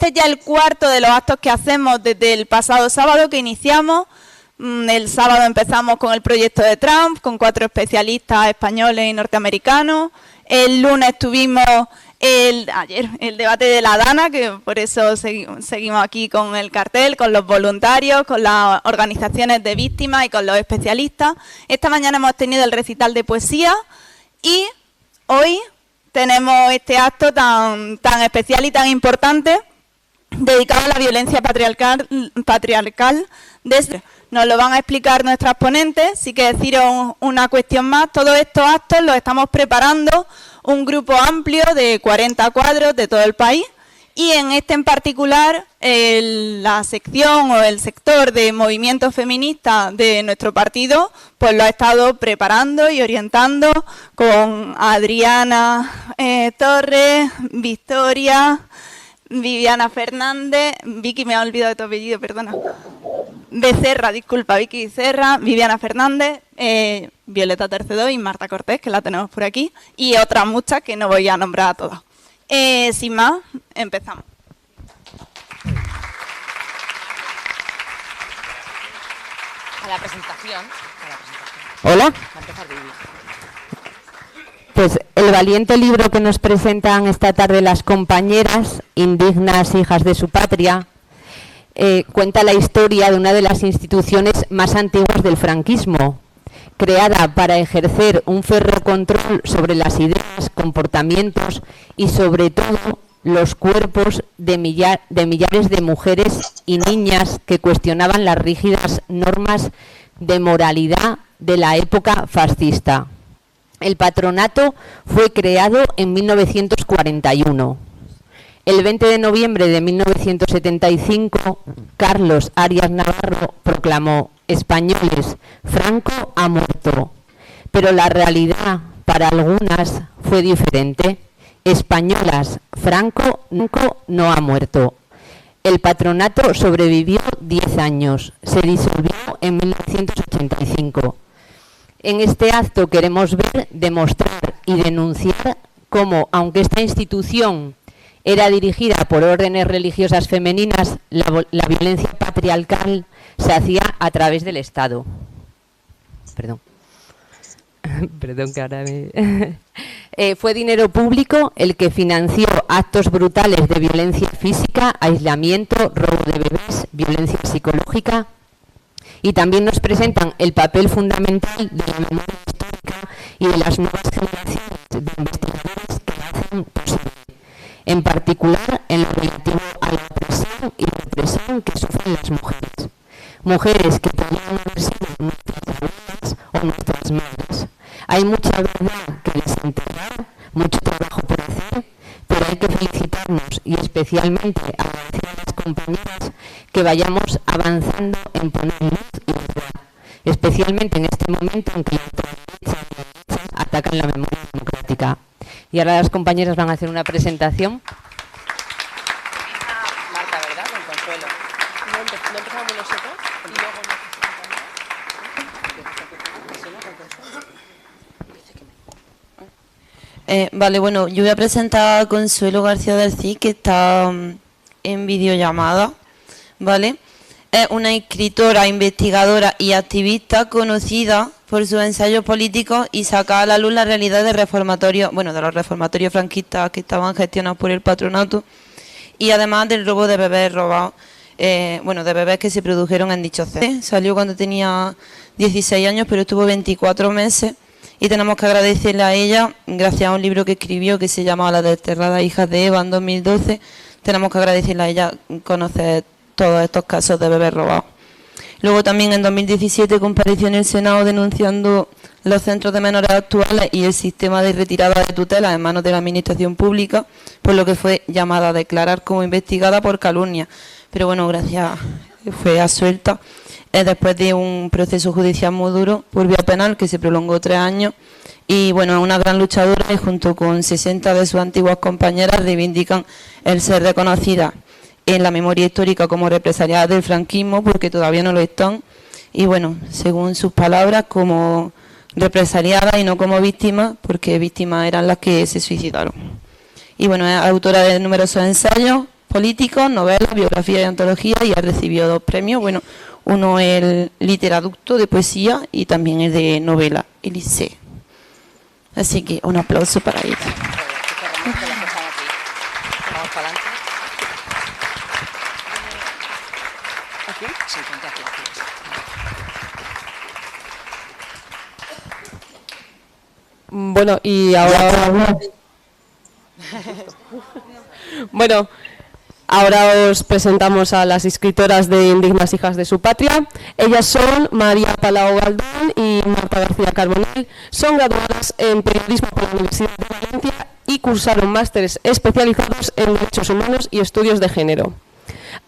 Este es ya el cuarto de los actos que hacemos desde el pasado sábado que iniciamos. El sábado empezamos con el proyecto de Trump, con 4 especialistas españoles y norteamericanos. El lunes tuvimos ayer el debate de la Dana, que por eso seguimos aquí con el cartel, con los voluntarios, con las organizaciones de víctimas y con los especialistas. Esta mañana hemos tenido el recital de poesía y hoy tenemos este acto tan especial y tan importante dedicado a la violencia patriarcal. Nos lo van a explicar nuestras ponentes. Sí que deciros una cuestión más. Todos estos actos los estamos preparando un grupo amplio de 40 cuadros de todo el país. Y en este en particular, la sección o el sector de movimiento feminista de nuestro partido, pues lo ha estado preparando y orientando con Adriana Torres, Victoria, Viviana Fernández, Vicky, me ha olvidado de tu apellido, perdona. Becerra, disculpa, Vicky Becerra, Viviana Fernández, Violeta Tercedo y Marta Cortés, que la tenemos por aquí, y otras muchas que no voy a nombrar a todas. Sin más, empezamos. A la presentación. Hola. Pues el valiente libro que nos presentan esta tarde las compañeras, indignas hijas de su patria, cuenta la historia de una de las instituciones más antiguas del franquismo, creada para ejercer un férreo control sobre las ideas, comportamientos y sobre todo los cuerpos de millares de mujeres y niñas que cuestionaban las rígidas normas de moralidad de la época fascista. El patronato fue creado en 1941. El 20 de noviembre de 1975, Carlos Arias Navarro proclamó: españoles, Franco ha muerto. Pero la realidad para algunas fue diferente. Españolas, Franco no ha muerto. El patronato sobrevivió 10 años. Se disolvió en 1985. En este acto queremos ver, demostrar y denunciar cómo, aunque esta institución era dirigida por órdenes religiosas femeninas, la violencia patriarcal se hacía a través del Estado. Perdón que ahora me... fue dinero público el que financió actos brutales de violencia física, aislamiento, robo de bebés, violencia psicológica. Y también nos presentan el papel fundamental de la memoria histórica y de las nuevas generaciones de investigadores que hacen posible, en particular en lo relativo a la opresión y represión que sufren las mujeres. Mujeres que podrían haber sido nuestras abuelas o nuestras madres. Hay mucha verdad que desenterrar, mucho trabajo por hacer, pero hay que felicitarnos y especialmente agradecer a las compañeras que vayamos avanzando en poner luz y verdad, especialmente en este momento en que la ultraderecha y la derecha atacan la memoria democrática. Y ahora las compañeras van a hacer una presentación. Marta, ¿verdad? Con Consuelo. ¿No empezamos nosotros? Y luego Vale, bueno, yo voy a presentar a Consuelo García del Cid, que está en videollamada, ¿vale? Es una escritora, investigadora y activista conocida por sus ensayos políticos y saca a la luz la realidad de reformatorios, bueno, de los reformatorios franquistas que estaban gestionados por el patronato, y además del robo de bebés robados, bueno, de bebés que se produjeron en dichos centros. Salió cuando tenía 16 años, pero estuvo 24 meses. Y tenemos que agradecerle a ella, gracias a un libro que escribió que se llama Las desterradas hijas de Eva en 2012, tenemos que agradecerle a ella conocer todos estos casos de bebés robados. Luego también en 2017 compareció en el Senado denunciando los centros de menores actuales y el sistema de retirada de tutela en manos de la Administración Pública, por lo que fue llamada a declarar como investigada por calumnia. Pero bueno, gracias, fue absuelta. Después de un proceso judicial muy duro por vía penal que se prolongó 3 años y bueno, es una gran luchadora y junto con 60 de sus antiguas compañeras reivindican el ser reconocida en la memoria histórica como represaliadas del franquismo, porque todavía no lo están, y bueno, según sus palabras, como represaliadas y no como víctimas, porque víctimas eran las que se suicidaron. Y bueno, es autora de numerosos ensayos, políticos, novelas, biografía y antología, y ha recibido 2 premios. Bueno, uno es el Literaducto de poesía y también es de novela, el ICE. Así que un aplauso para ella. Vamos para adelante. ¿Aquí? Sí, ponte aquí. Bueno, y ahora... Bueno, ahora os presentamos a las escritoras de Indignas Hijas de su Patria. Ellas son María Palau Galdón y Marta García Carbonell. Son graduadas en Periodismo por la Universidad de Valencia y cursaron másteres especializados en Derechos Humanos y Estudios de Género.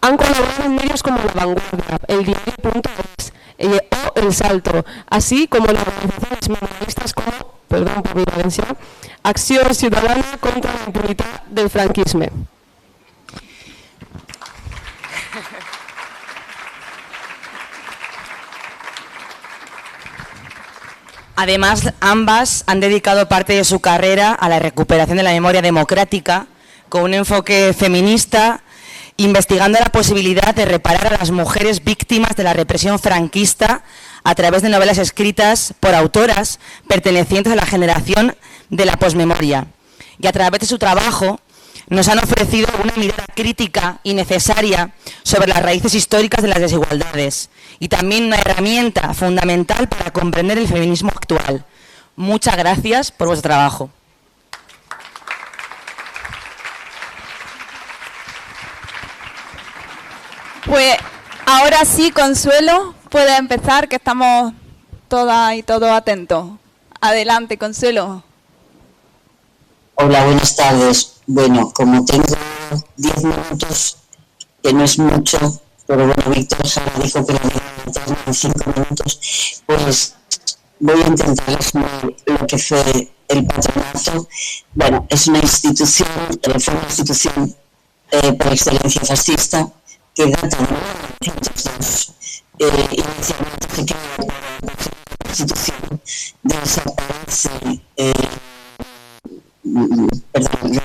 Han colaborado en medios como La Vanguardia, El Diario.es o El Salto, así como en organizaciones memorialistas como, perdón por mi valencià, Acció Ciutadana contra la Impunitat del Franquisme. Además, ambas han dedicado parte de su carrera a la recuperación de la memoria democrática con un enfoque feminista, investigando la posibilidad de reparar a las mujeres víctimas de la represión franquista a través de novelas escritas por autoras pertenecientes a la generación de la posmemoria. Y a través de su trabajo nos han ofrecido una mirada crítica y necesaria sobre las raíces históricas de las desigualdades y también una herramienta fundamental para comprender el feminismo actual. Muchas gracias por vuestro trabajo. Pues ahora sí, Consuelo, puede empezar, que estamos todas y todos atentos. Adelante, Consuelo. Hola, buenas tardes. Bueno, como tengo 10 minutos, que no es mucho, pero bueno, Víctor Jara dijo que lo diera en 5 minutos, pues voy a intentar resumir lo que fue el patronato. Bueno, es una institución, fue una institución por excelencia fascista, que data de 1902. Inicialmente se creó la institución, desaparece, perdón,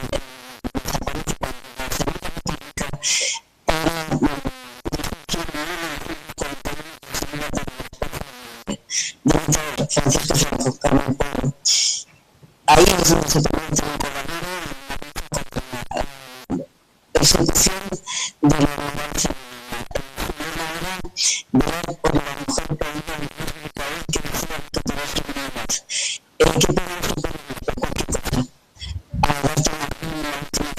Francisco Franco Carmen Polo. Ahí es donde se permite la persecución de la violencia por la mujer que decía que todas las criminales que podemos suponer cualquier cosa a darte una última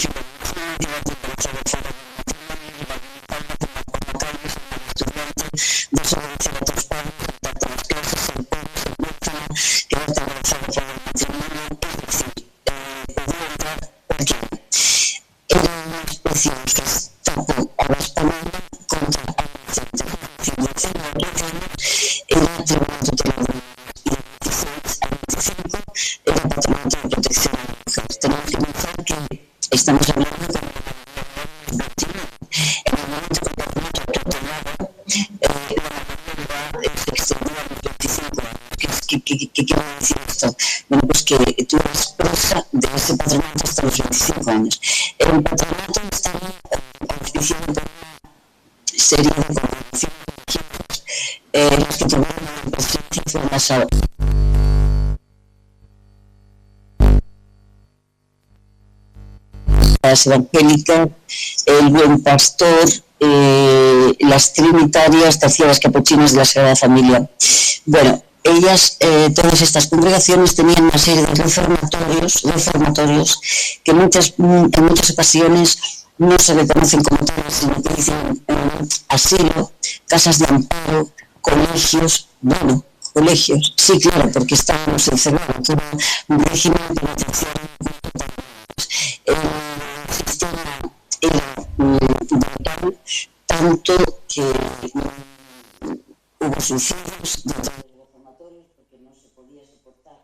desobedecer a tus padres, tanto las clases, el pueblo, el pueblo, quedarte embarazada por el matrimonio, es decir, podía entrar cualquiera. Era una especie de gestapo a la española contra adolescentes. De 15 a 15 años era tribunal tutelar y de 16 a 25 era patronato de protección de la mujer. Tenemos que pensar que estamos hablando de en el momento que el patronato tutelaba, la edad se extendía a los 25 años. ¿Qué quiere decir esto? Bueno, pues que tú eres presa de ese patronato hasta los 25 años. El patronato estaba auspiciado por una serie de congregaciones las que tuvieron una presencia fueron las evangélicas, el Buen Pastor, las Trinitarias, terciarias capuchinas de la Sagrada Familia. Bueno, ellas, todas estas congregaciones tenían una serie de reformatorios que en muchas ocasiones no se reconocen como tales, sino que dicen asilo, casas de amparo, colegios, bueno, colegios, sí, claro, porque estábamos encerrados, todo un régimen penitenciario. El sistema era brutal, tanto que hubo suicidios dentro de los reformatorios porque no se podía soportar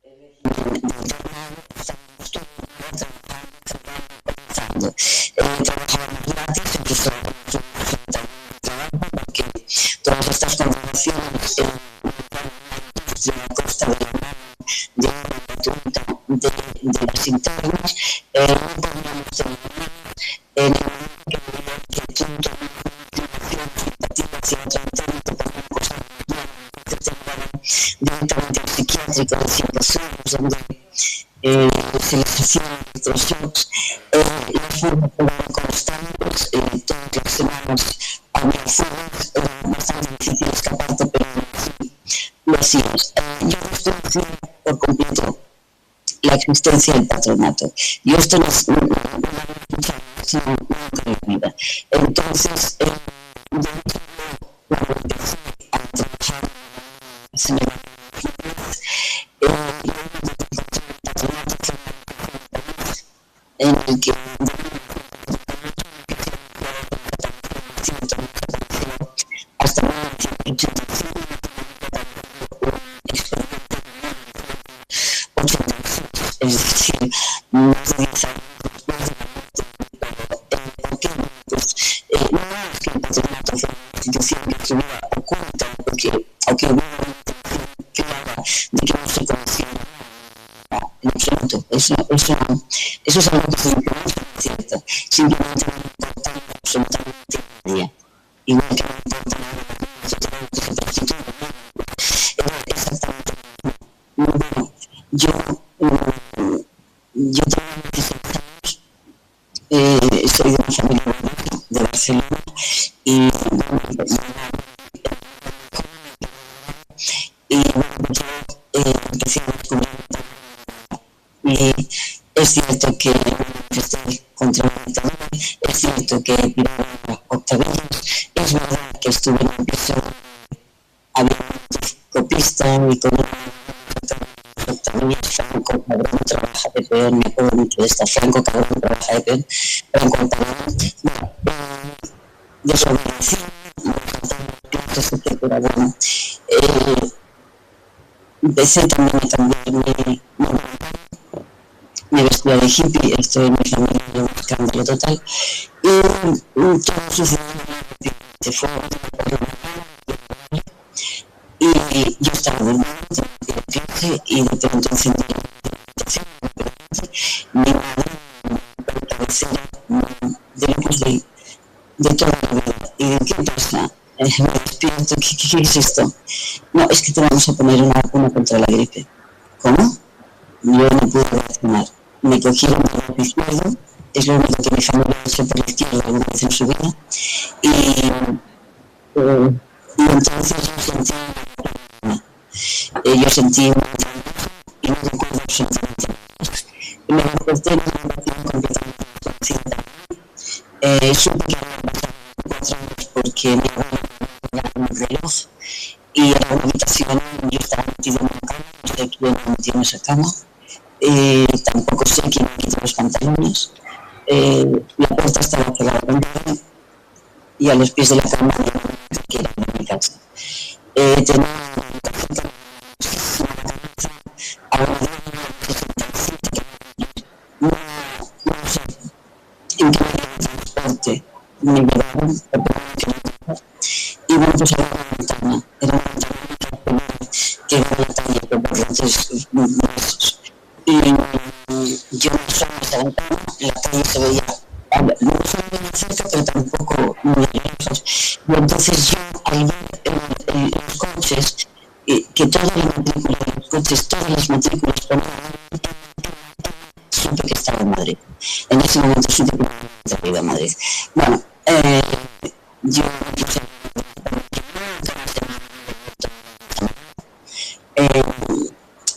el régimen de internado, estábamos todos trabajando, trabajábamos gratis, incluso trabajo porque todas estas congregaciones de la costa de la mar, de las internas, no podíamos tener en el momento psiquiátrico de 100 personas, donde se les hacían electroshocks, las formas eran constantes, todas las semanas había fugas, bastante difícil escaparte, pero sí, lo hacías. Yo desconocía por completo la existencia del patronato. Yo esto no es nunca en mi vida. Entonces, cuando empecé a trabajar en el que hasta 1985 es decir, más de 10 años después ¿por qué? Pues no es que el patronato fue una institución que estuviera oculta, porque aunque hubo clara de que no se conocía en absoluto, eso es algo que se no es cierto, simplemente no importaba absolutamente nadie, igual que no importa nada que se prostituye, exactamente. Bueno, yo tengo 26 años, soy de una familia de Barcelona y yo empecé a descubrir y es cierto que manifesté contra la dictadura, es cierto que tiraba octavillas, es verdad que estuve en un piso, había un copista y con octavillas, Franco Cabrón trabaja de peón, me acuerdo mucho de esta, Franco Cabrón trabaja de peón, Franco Cabrón, desobedecí, etcétera, bueno, empecé también a cambiarme, me vestía de hippie, esto en mi familia era un escándalo total, y todo sucedió de fuego, y yo estaba durmiendo en la clase y de pronto encendí mi madre por la cabecera de locos de toda la vida. ¿Y de qué pasa? Me despierto, ¿qué es esto? No, es que te vamos a poner una vacuna contra la gripe. ¿Cómo? Yo no pude reaccionar. Me cogieron por el izquierdo, es lo único que mi familia ha hecho por la izquierda alguna vez en su vida, y entonces yo sentí y no recuerdo absolutamente nada. Me desperté en una habitación completamente desconocida. Supe que había pasado 4 años porque mi abuela tenía un reloj y en una habitación yo estaba metido en una cama, no sé quién me metió en esa cama, tampoco sé quién me quitó los pantalones, la puerta estaba cerrada con llave y a los pies de la cama había una puerta que era de mi casa. Tenía una tarjeta ahora de 67 no sé en qué transporte me llevaron y bueno, pues era una ventana que era la calle por borraches meses y yo no solo en esa ventana, la calle se veía no solo muy cerca pero tampoco muy lejos y entonces yo al ver los coches que todas las matrículas de los coches, todas las matrículas supe que estaba en Madrid. En ese momento supe que estaba en Madrid. Bueno, yo puse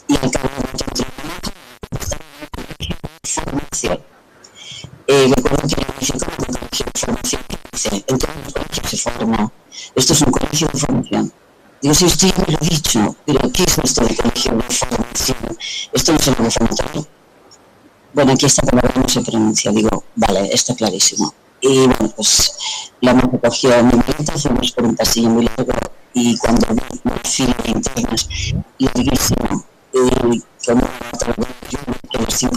y al cabo de mucho tiempo formación. Recuerdo que me hice como un colegio de formación. En todos los colegios se forma. Esto es un colegio de formación. Digo, sí, esto ya me lo he dicho, pero ¿qué es esto de colegio de formación? Esto no se lo formatorio. Bueno, aquí esta palabra no se pronuncia, digo, vale, está clarísimo. Y bueno, pues la me cogió mi maleta, fuimos por un pasillo muy largo y cuando vi una fila de internas larguísima, como que los 5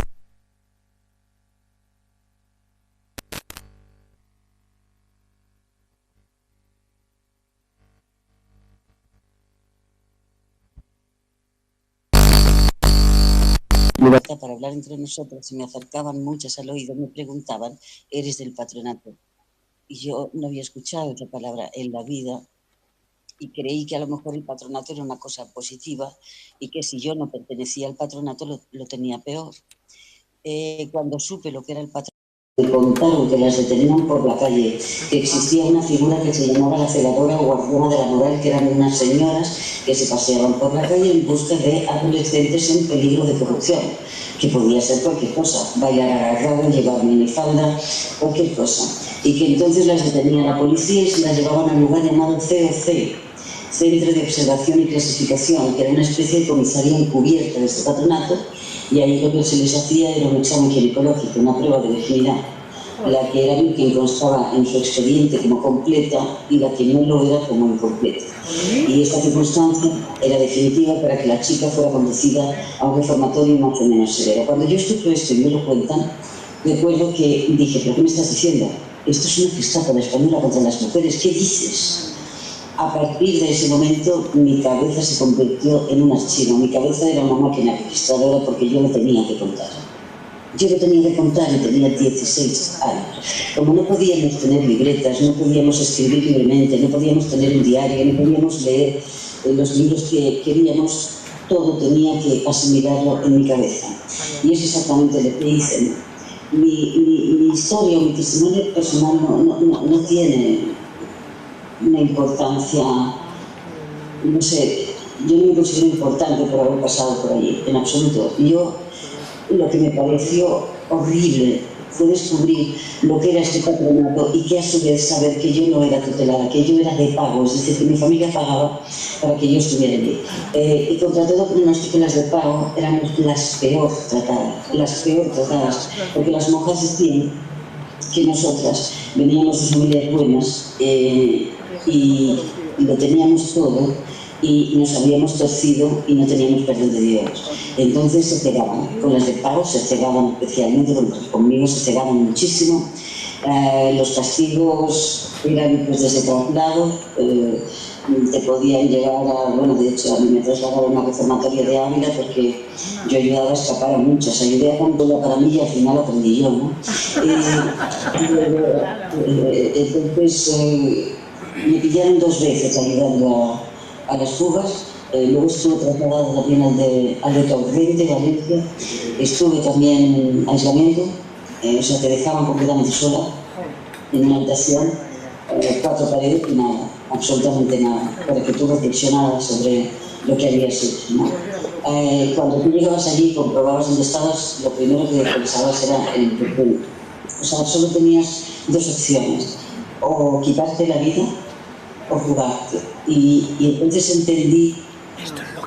para hablar entre nosotros y me acercaban muchas al oído, me preguntaban, ¿eres del patronato? Y yo no había escuchado esa palabra en la vida y creí que a lo mejor el patronato era una cosa positiva y que si yo no pertenecía al patronato lo tenía peor. Cuando supe lo que era el patronato, me contaron que las detenían por la calle, que existía una figura que se llamaba la celadora o guardiana de la moral, que eran unas señoras que se paseaban por la calle en busca de adolescentes en peligro de corrupción, que podía ser cualquier cosa, bailar agarrado, llevar minifalda, cualquier cosa, y que entonces las detenía la policía y se las llevaban a un lugar llamado COC, Centro de Observación y Clasificación, que era una especie de comisaría encubierta de este patronato, y ahí lo que se les hacía era un examen ginecológico, una prueba de virginidad, la que era quien constaba en su expediente como completa y la que no lo era como incompleta. Y esta circunstancia era definitiva para que la chica fuera conducida a un reformatorio más o menos severo. Cuando yo escucho esto y me lo cuentan, recuerdo que dije, ¿pero qué me estás diciendo? Esto es una Gestapo española contra las mujeres, ¿qué dices? A partir de ese momento mi cabeza se convirtió en un archivo, mi cabeza era una máquina registradora porque yo lo tenía que contar. Yo lo tenía que contar y tenía 16 años. Como no podíamos tener libretas, no podíamos escribir libremente, no podíamos tener un diario, no podíamos leer los libros que queríamos, todo tenía que asimilarlo en mi cabeza. Y es exactamente lo que hice. Mi historia o mi testimonio personal no tiene una importancia, no sé, yo no me considero importante por haber pasado por allí, en absoluto. Yo, lo que me pareció horrible fue descubrir lo que era este patronato y que a su vez saber que yo no era tutelada, que yo era de pago, es decir, que mi familia pagaba para que yo estuviera allí. Y contra todo pronóstico, las de pago eran las peor tratadas, porque las monjas decían que nosotras veníamos de familias buenas y lo teníamos todo y nos habíamos torcido y no teníamos perdón de Dios. Entonces se cegaban, con las de pago se cegaban especialmente, conmigo se cegaban muchísimo. Los castigos eran pues desde traslado, te podían llevar a, bueno, de hecho a mí me trasladaron a una reformatoria de Ávila porque yo ayudaba a escapar a muchas, ayudé a controlar para mí y al final aprendí yo, ¿no? Entonces me pillaron 2 veces ayudando a las fugas, luego estuve trasladada también al de Torrente, Valencia, estuve también en aislamiento, o sea, te dejaban completamente sola en una habitación, 4 paredes y nada, absolutamente nada, para que tú reflexionaras sobre lo que habías hecho, ¿no? Cuando tú llegabas allí y comprobabas dónde estabas, lo primero que pensabas era el perdón. O sea, solo tenías 2 opciones, o quitarte la vida o jugarte. Y entonces entendí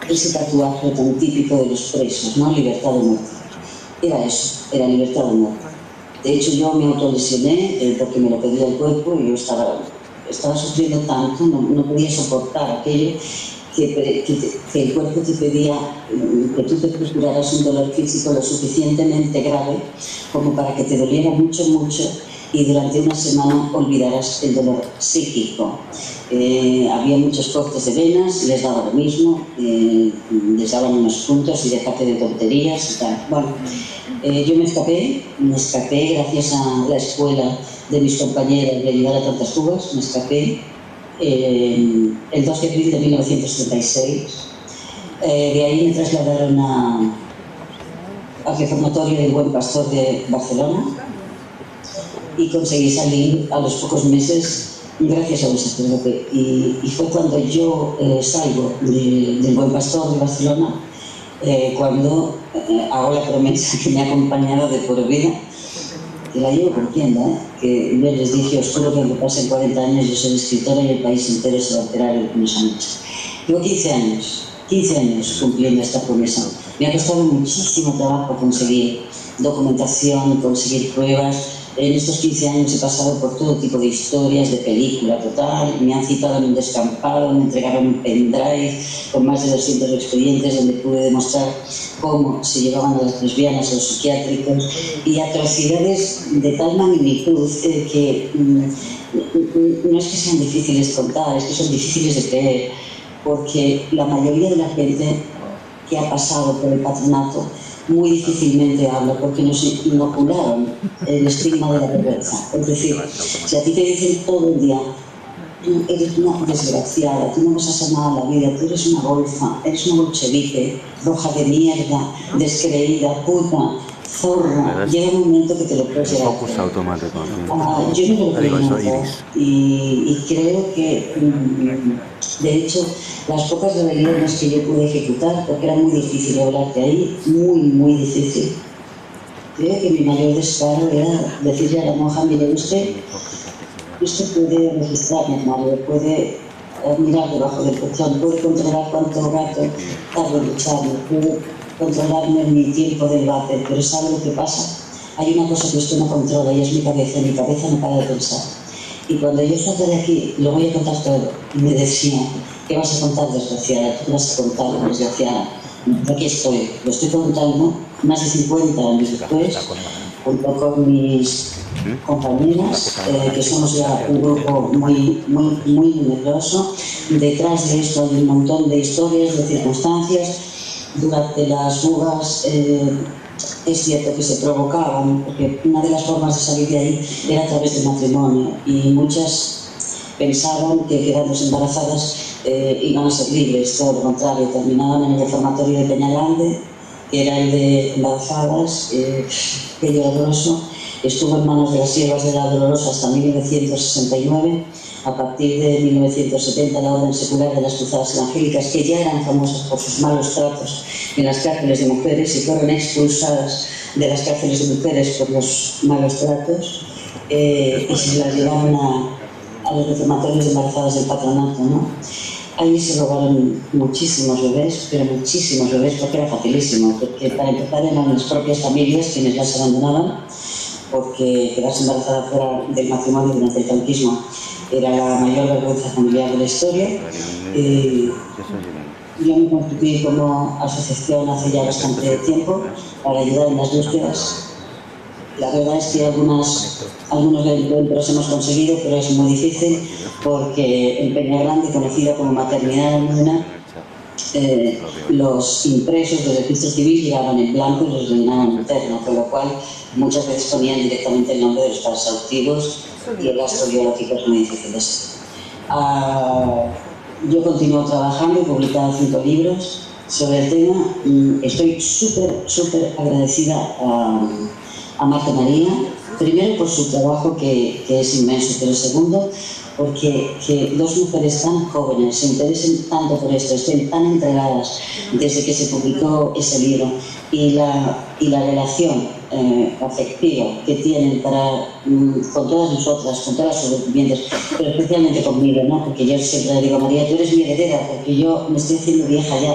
ese tatuaje tan típico de los presos, ¿no? Libertad o muerte. Era eso, era libertad o muerte. De hecho, yo me autolesioné porque me lo pedía el cuerpo y yo estaba sufriendo tanto, no podía soportar aquello que el cuerpo te pedía que tú te procuraras un dolor físico lo suficientemente grave como para que te doliera mucho y durante una semana olvidaras el dolor psíquico. Había muchos cortes de venas, les daba lo mismo, les daban unos puntos y dejate de tonterías y tal. Bueno, yo me escapé gracias a la escuela de mis compañeras de ayudar a tantas fugas, me escapé el 2 de abril de 1936. De ahí me trasladaron al reformatorio del Buen Pastor de Barcelona y conseguí salir a los pocos meses gracias a un sacerdote. Y fue cuando yo salgo del Buen Pastor de Barcelona, cuando hago la promesa que me ha acompañado de por vida, que la llevo cumpliendo, que yo les dije, os juro que aunque pasen 40 años, yo soy escritora y el país entero se va a enterar de unos años. Llevo 15 años cumpliendo esta promesa. Me ha costado muchísimo trabajo conseguir documentación, conseguir pruebas. En estos 15 años he pasado por todo tipo de historias, de película total, me han citado en un descampado, me entregaron un pendrive con más de 200 expedientes donde pude demostrar cómo se llevaban a las lesbianas a los psiquiátricos y atrocidades de tal magnitud que no es que sean difíciles de contar, es que son difíciles de creer, porque la mayoría de la gente que ha pasado por el patronato muy difícilmente habla porque nos inocularon el estigma de la vergüenza. Es decir, si a ti te dicen todo el día tú eres una desgraciada, tú no vas a hacer nada en la vida, tú eres una golfa, eres una bolchevique, roja de mierda, descreída, puta, zorra. Llega un momento que te lo puedes llegar a creer. Yo no lo creo y creo que, de hecho, las pocas rebeliones que yo pude ejecutar, porque era muy difícil hablarte ahí, muy difícil. Creo que mi mayor descaro era decirle a la monja: mire, usted puede registrar mi armario, puede mirar debajo del colchón, puede controlar cuánto gato tardo en lucharme, puede controlarme mi tiempo del váter, pero ¿sabe lo que pasa? Hay una cosa que usted no controla y es mi cabeza no para de pensar. Y cuando yo salga de aquí, lo voy a contar todo. Y me decía: ¿qué vas a contar, desgraciada? ¿Qué vas a contar, desgraciada? Aquí estoy, lo estoy contando más de 50 años después, junto con mis compañeras, que somos ya un grupo muy numeroso. Detrás de esto hay un montón de historias, de circunstancias. Durante las fugas es cierto que se provocaban, porque una de las formas de salir de ahí era a través del matrimonio, y muchas pensaban que quedándose embarazadas iban a ser libres. Todo lo contrario, terminaban en el reformatorio de Peñagrande, que era el de embarazadas. Qué doloroso. Estuvo en manos de las siervas de la Dolorosa hasta 1969. A partir de 1970, la Orden Secular de las Cruzadas Evangélicas, que ya eran famosas por sus malos tratos en las cárceles de mujeres y fueron expulsadas de las cárceles de mujeres por los malos tratos, y se las llevaron a los reformatorios de embarazadas del patronato, ¿no? Ahí se robaron muchísimos bebés, pero muchísimos bebés, porque era facilísimo, porque para empezar eran las propias familias quienes las abandonaban, porque quedarse embarazada fuera del matrimonio durante el franquismo era la mayor vergüenza familiar de la historia. Yo me constituí como asociación hace ya bastante tiempo para ayudar en las búsquedas. La verdad es que algunos encuentros hemos conseguido, pero es muy difícil, porque en Peñagrande, conocida como Maternidad Anónima, los impresos del registro civil llegaban en blanco y los rellenaban en interno, con lo cual muchas veces ponían directamente el nombre de los padres adoptivos, y el rastro biológico es muy difícil de seguir. Yo continúo trabajando, he publicado 5 libros sobre el tema. Estoy súper agradecida a Marta María, primero por su trabajo, que es inmenso, pero segundo porque que dos mujeres tan jóvenes se interesen tanto por esto, estén tan entregadas desde que se publicó ese libro, y la relación afectiva que tienen con todas nosotras, con todas sus descendientes, pero especialmente conmigo, ¿no? Porque yo siempre le digo: María, tú eres mi heredera, porque yo me estoy haciendo vieja ya.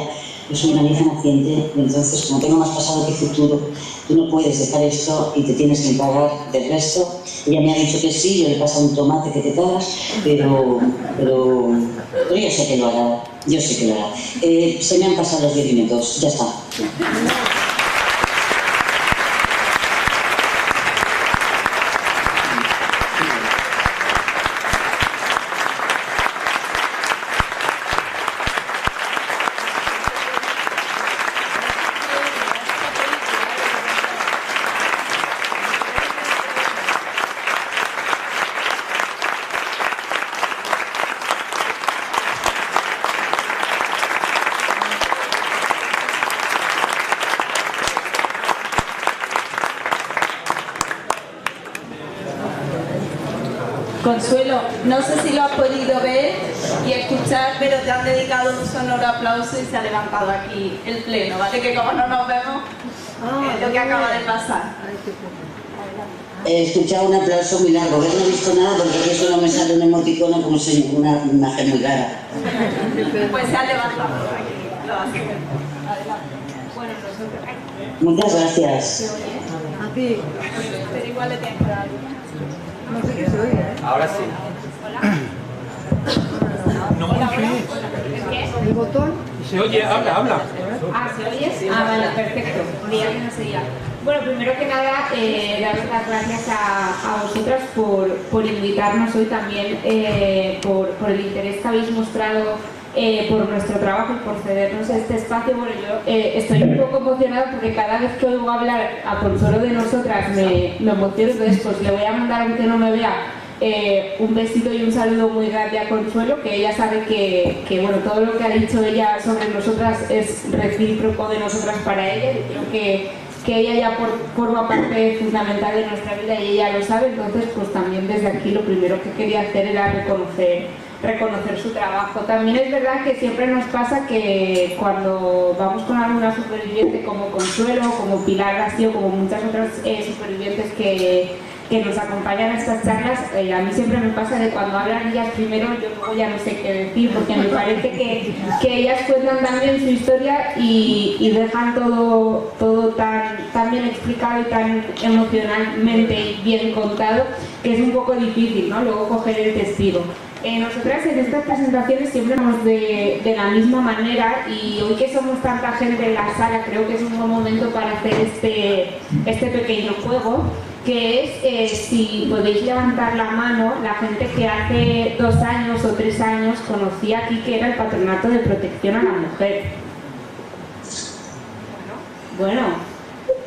Yo soy una vieja naciente, entonces, como tengo más pasado que futuro, tú no puedes dejar esto y te tienes que encargar del resto. Ella me ha dicho que sí, yo le paso un tomate que te cagas, pero yo sé que lo hará, se me han pasado los 10 minutos, ya está. Consuelo, no sé si lo has podido ver y escuchar, pero te han dedicado un sonoro aplauso y se ha levantado aquí el pleno, ¿vale? Que como no nos vemos, es lo que acaba de pasar. He escuchado un aplauso muy largo, no he visto nada porque aquí solo me sale un emoticono como si una imagen muy rara. Pues se ha levantado aquí, lo hace. Adelante. Bueno, nosotros. Muchas gracias. A ti. Pero igual le tienes que dar algo. No sé qué se oye, ¿eh? Ahora sí. Hola. No muy bien. ¿El botón? Se oye, habla. Ah, ¿se oye? Ah, vale, perfecto. Día que no sería. Bueno, primero que nada, daros las gracias a vosotras por invitarnos hoy también, por el interés que habéis mostrado por nuestro trabajo y por cedernos este espacio. Bueno, yo estoy un poco emocionada porque cada vez que oigo hablar a Consuelo de nosotras me emociono, entonces pues le voy a mandar, aunque no me vea, un besito y un saludo muy grande a Consuelo, que ella sabe que bueno, todo lo que ha dicho ella sobre nosotras es recíproco de nosotras para ella. Yo creo que ella ya forma parte fundamental de nuestra vida y ella lo sabe. Entonces pues también desde aquí lo primero que quería hacer era reconocer su trabajo. También es verdad que siempre nos pasa que cuando vamos con alguna superviviente como Consuelo, como Pilar García, como muchas otras supervivientes que nos acompañan a estas charlas, a mí siempre me pasa que cuando hablan ellas primero, yo luego ya no sé qué decir, porque me parece que ellas cuentan también su historia y dejan todo tan bien explicado y tan emocionalmente bien contado, que es un poco difícil, ¿no?, luego coger el testigo. Nosotras en estas presentaciones siempre vamos de la misma manera, y hoy que somos tanta gente en la sala creo que es un buen momento para hacer este pequeño juego, que es si podéis levantar la mano la gente que hace 2 años o 3 años conocía aquí que era el Patronato de Protección a la Mujer. Bueno,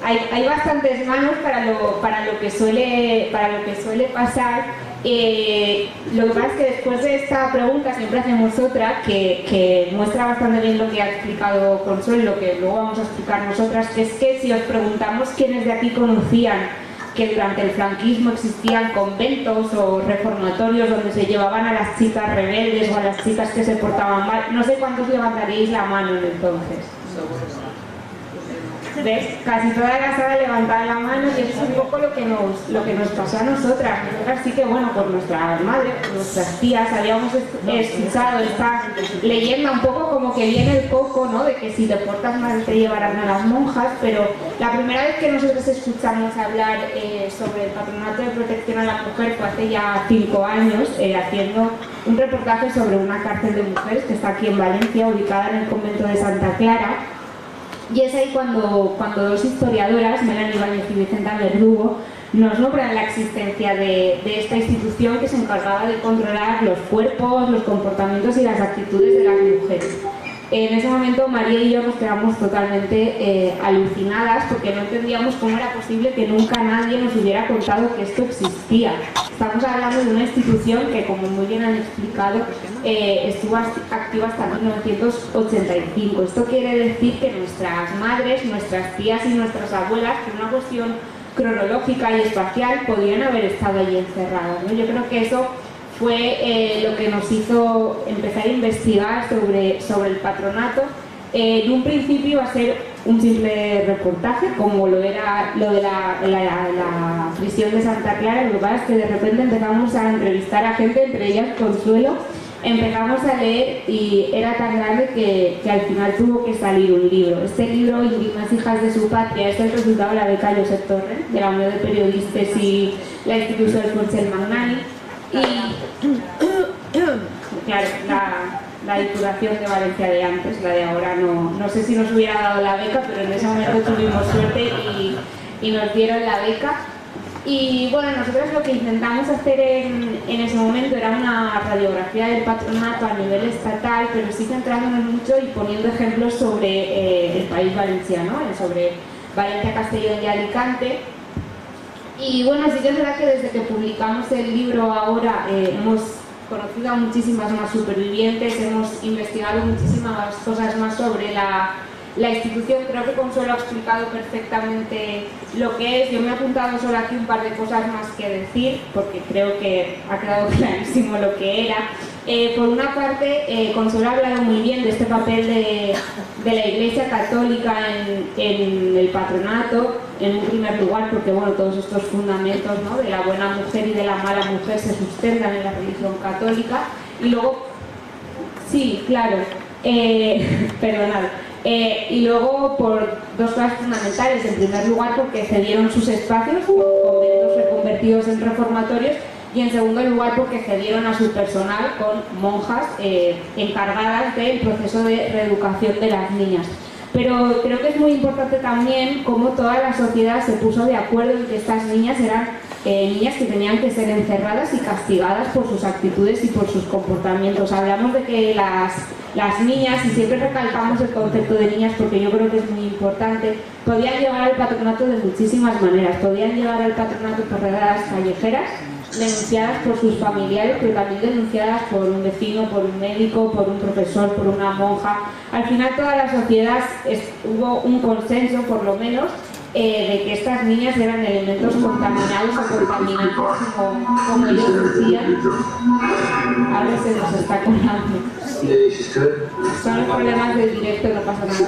hay bastantes manos para lo que suele pasar. Lo que pasa es que después de esta pregunta siempre hacemos otra que muestra bastante bien lo que ha explicado Consuelo, lo que luego vamos a explicar nosotras, que es que si os preguntamos quiénes de aquí conocían que durante el franquismo existían conventos o reformatorios donde se llevaban a las chicas rebeldes o a las chicas que se portaban mal, no sé cuántos levantaríais la mano entonces. ¿Ves? Casi toda la sala levantaba la mano, y eso es un poco lo que nos pasó a nosotras. Nosotras sí que, bueno, por nuestras madres, por nuestras tías, habíamos escuchado esta leyenda un poco como que viene el coco, ¿no?, de que si te portas mal te llevarán a las monjas, pero la primera vez que nosotros escuchamos hablar sobre el Patronato de Protección a la Mujer fue hace ya 5 años, haciendo un reportaje sobre una cárcel de mujeres que está aquí en Valencia, ubicada en el convento de Santa Clara. Y es ahí cuando 2 historiadoras, Melanie Ibáñez y Vicenta Verdugo, nos nombran la existencia de esta institución que se encargaba de controlar los cuerpos, los comportamientos y las actitudes de las mujeres. En ese momento María y yo nos quedamos totalmente alucinadas, porque no entendíamos cómo era posible que nunca nadie nos hubiera contado que esto existía. Estamos hablando de una institución que, como muy bien han explicado, estuvo activa hasta 1985. Esto quiere decir que nuestras madres, nuestras tías y nuestras abuelas, por una cuestión cronológica y espacial, podían haber estado allí encerradas, ¿no? Yo creo que eso fue lo que nos hizo empezar a investigar sobre el patronato. En un principio iba a ser un simple reportaje, como lo era lo de la prisión de Santa Clara. Lo que pasa es que de repente empezamos a entrevistar a gente, entre ellas Consuelo, empezamos a leer y era tan grande que al final tuvo que salir un libro. Este libro, Indignas hijas de su patria, es el resultado de la beca Josep Torrent, de la Unión de Periodistas y la institució el Consell Magnani. Y claro, la Diputación de Valencia de antes, la de ahora no sé si nos hubiera dado la beca, pero en ese momento tuvimos suerte y nos dieron la beca. Y bueno, nosotros lo que intentamos hacer en ese momento era una radiografía del patronato a nivel estatal, pero sí centrándonos mucho y poniendo ejemplos sobre el país valenciano, sobre Valencia, Castellón y Alicante. Y bueno, sí que es verdad que desde que publicamos el libro ahora hemos conocido a muchísimas más supervivientes, hemos investigado muchísimas cosas más sobre la institución. Creo que Consuelo ha explicado perfectamente lo que es. Yo me he apuntado solo aquí un par de cosas más que decir, porque creo que ha quedado clarísimo lo que era. Por una parte, Consuelo ha hablado muy bien de este papel de la Iglesia Católica en el patronato, en un primer lugar, porque bueno, todos estos fundamentos, ¿no?, de la buena mujer y de la mala mujer se sustentan en la religión católica. Y luego, sí, claro, perdonad. Y luego por 2 cosas fundamentales. En primer lugar, porque cedieron sus espacios con conventos reconvertidos en reformatorios, y en segundo lugar porque cedieron a su personal con monjas encargadas del proceso de reeducación de las niñas. Pero creo que es muy importante también cómo toda la sociedad se puso de acuerdo en que estas niñas eran niñas que tenían que ser encerradas y castigadas por sus actitudes y por sus comportamientos. Hablamos de que las niñas, y siempre recalcamos el concepto de niñas porque yo creo que es muy importante, podían llegar al patronato de muchísimas maneras. Podían llegar al patronato por redadas callejeras, denunciadas por sus familiares, pero también denunciadas por un vecino, por un médico, por un profesor, por una monja. Al final toda la sociedad hubo un consenso, por lo menos, de que estas niñas eran elementos contaminados o contaminantes, como ellos decían. A ver, se nos está colando. Son los problemas del directo, no pasa nada.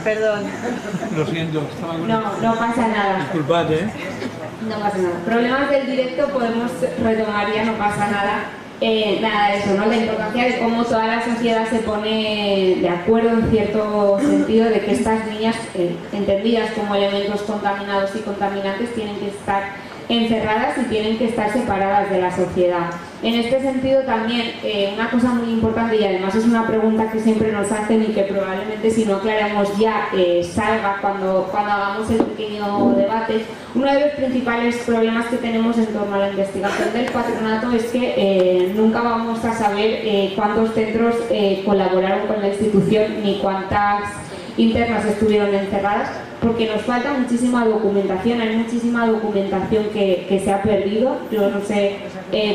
Perdón. Lo siento, no pasa nada. Disculpad, No pasa nada. Problemas del directo podemos retomar ya, no pasa nada. Nada de eso, ¿no? La importancia de cómo toda la sociedad se pone de acuerdo en cierto sentido de que estas niñas, entendidas como elementos contaminados y contaminantes, tienen que estar encerradas y tienen que estar separadas de la sociedad. En este sentido también, una cosa muy importante, y además es una pregunta que siempre nos hacen y que probablemente si no aclaramos ya salga cuando hagamos el pequeño debate, uno de los principales problemas que tenemos en torno a la investigación del patronato es que nunca vamos a saber cuántos centros colaboraron con la institución ni cuántas internas estuvieron encerradas, porque nos falta muchísima documentación, hay muchísima documentación que se ha perdido. Yo no sé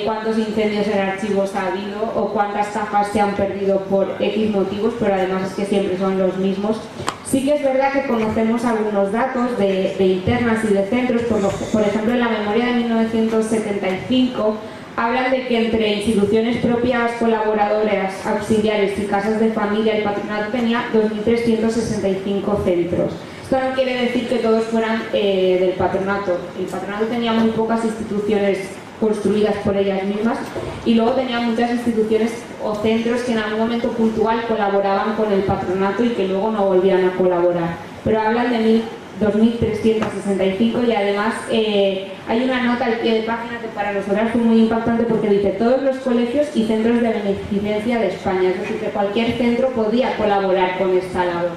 cuántos incendios en archivos ha habido o cuántas cajas se han perdido por X motivos, pero además es que siempre son los mismos. Sí que es verdad que conocemos algunos datos de internas y de centros, por ejemplo en la memoria de 1975 hablan de que entre instituciones propias, colaboradoras, auxiliares y casas de familia, el patronato tenía 2.365 centros. Esto no quiere decir que todos fueran del patronato. El patronato tenía muy pocas instituciones construidas por ellas mismas y luego tenía muchas instituciones o centros que en algún momento puntual colaboraban con el patronato y que luego no volvían a colaborar. Pero hablan de 2.365 y además hay una nota al pie de página que para nosotros fue muy impactante porque dice todos los colegios y centros de beneficencia de España, es decir, que cualquier centro podía colaborar con esta labor.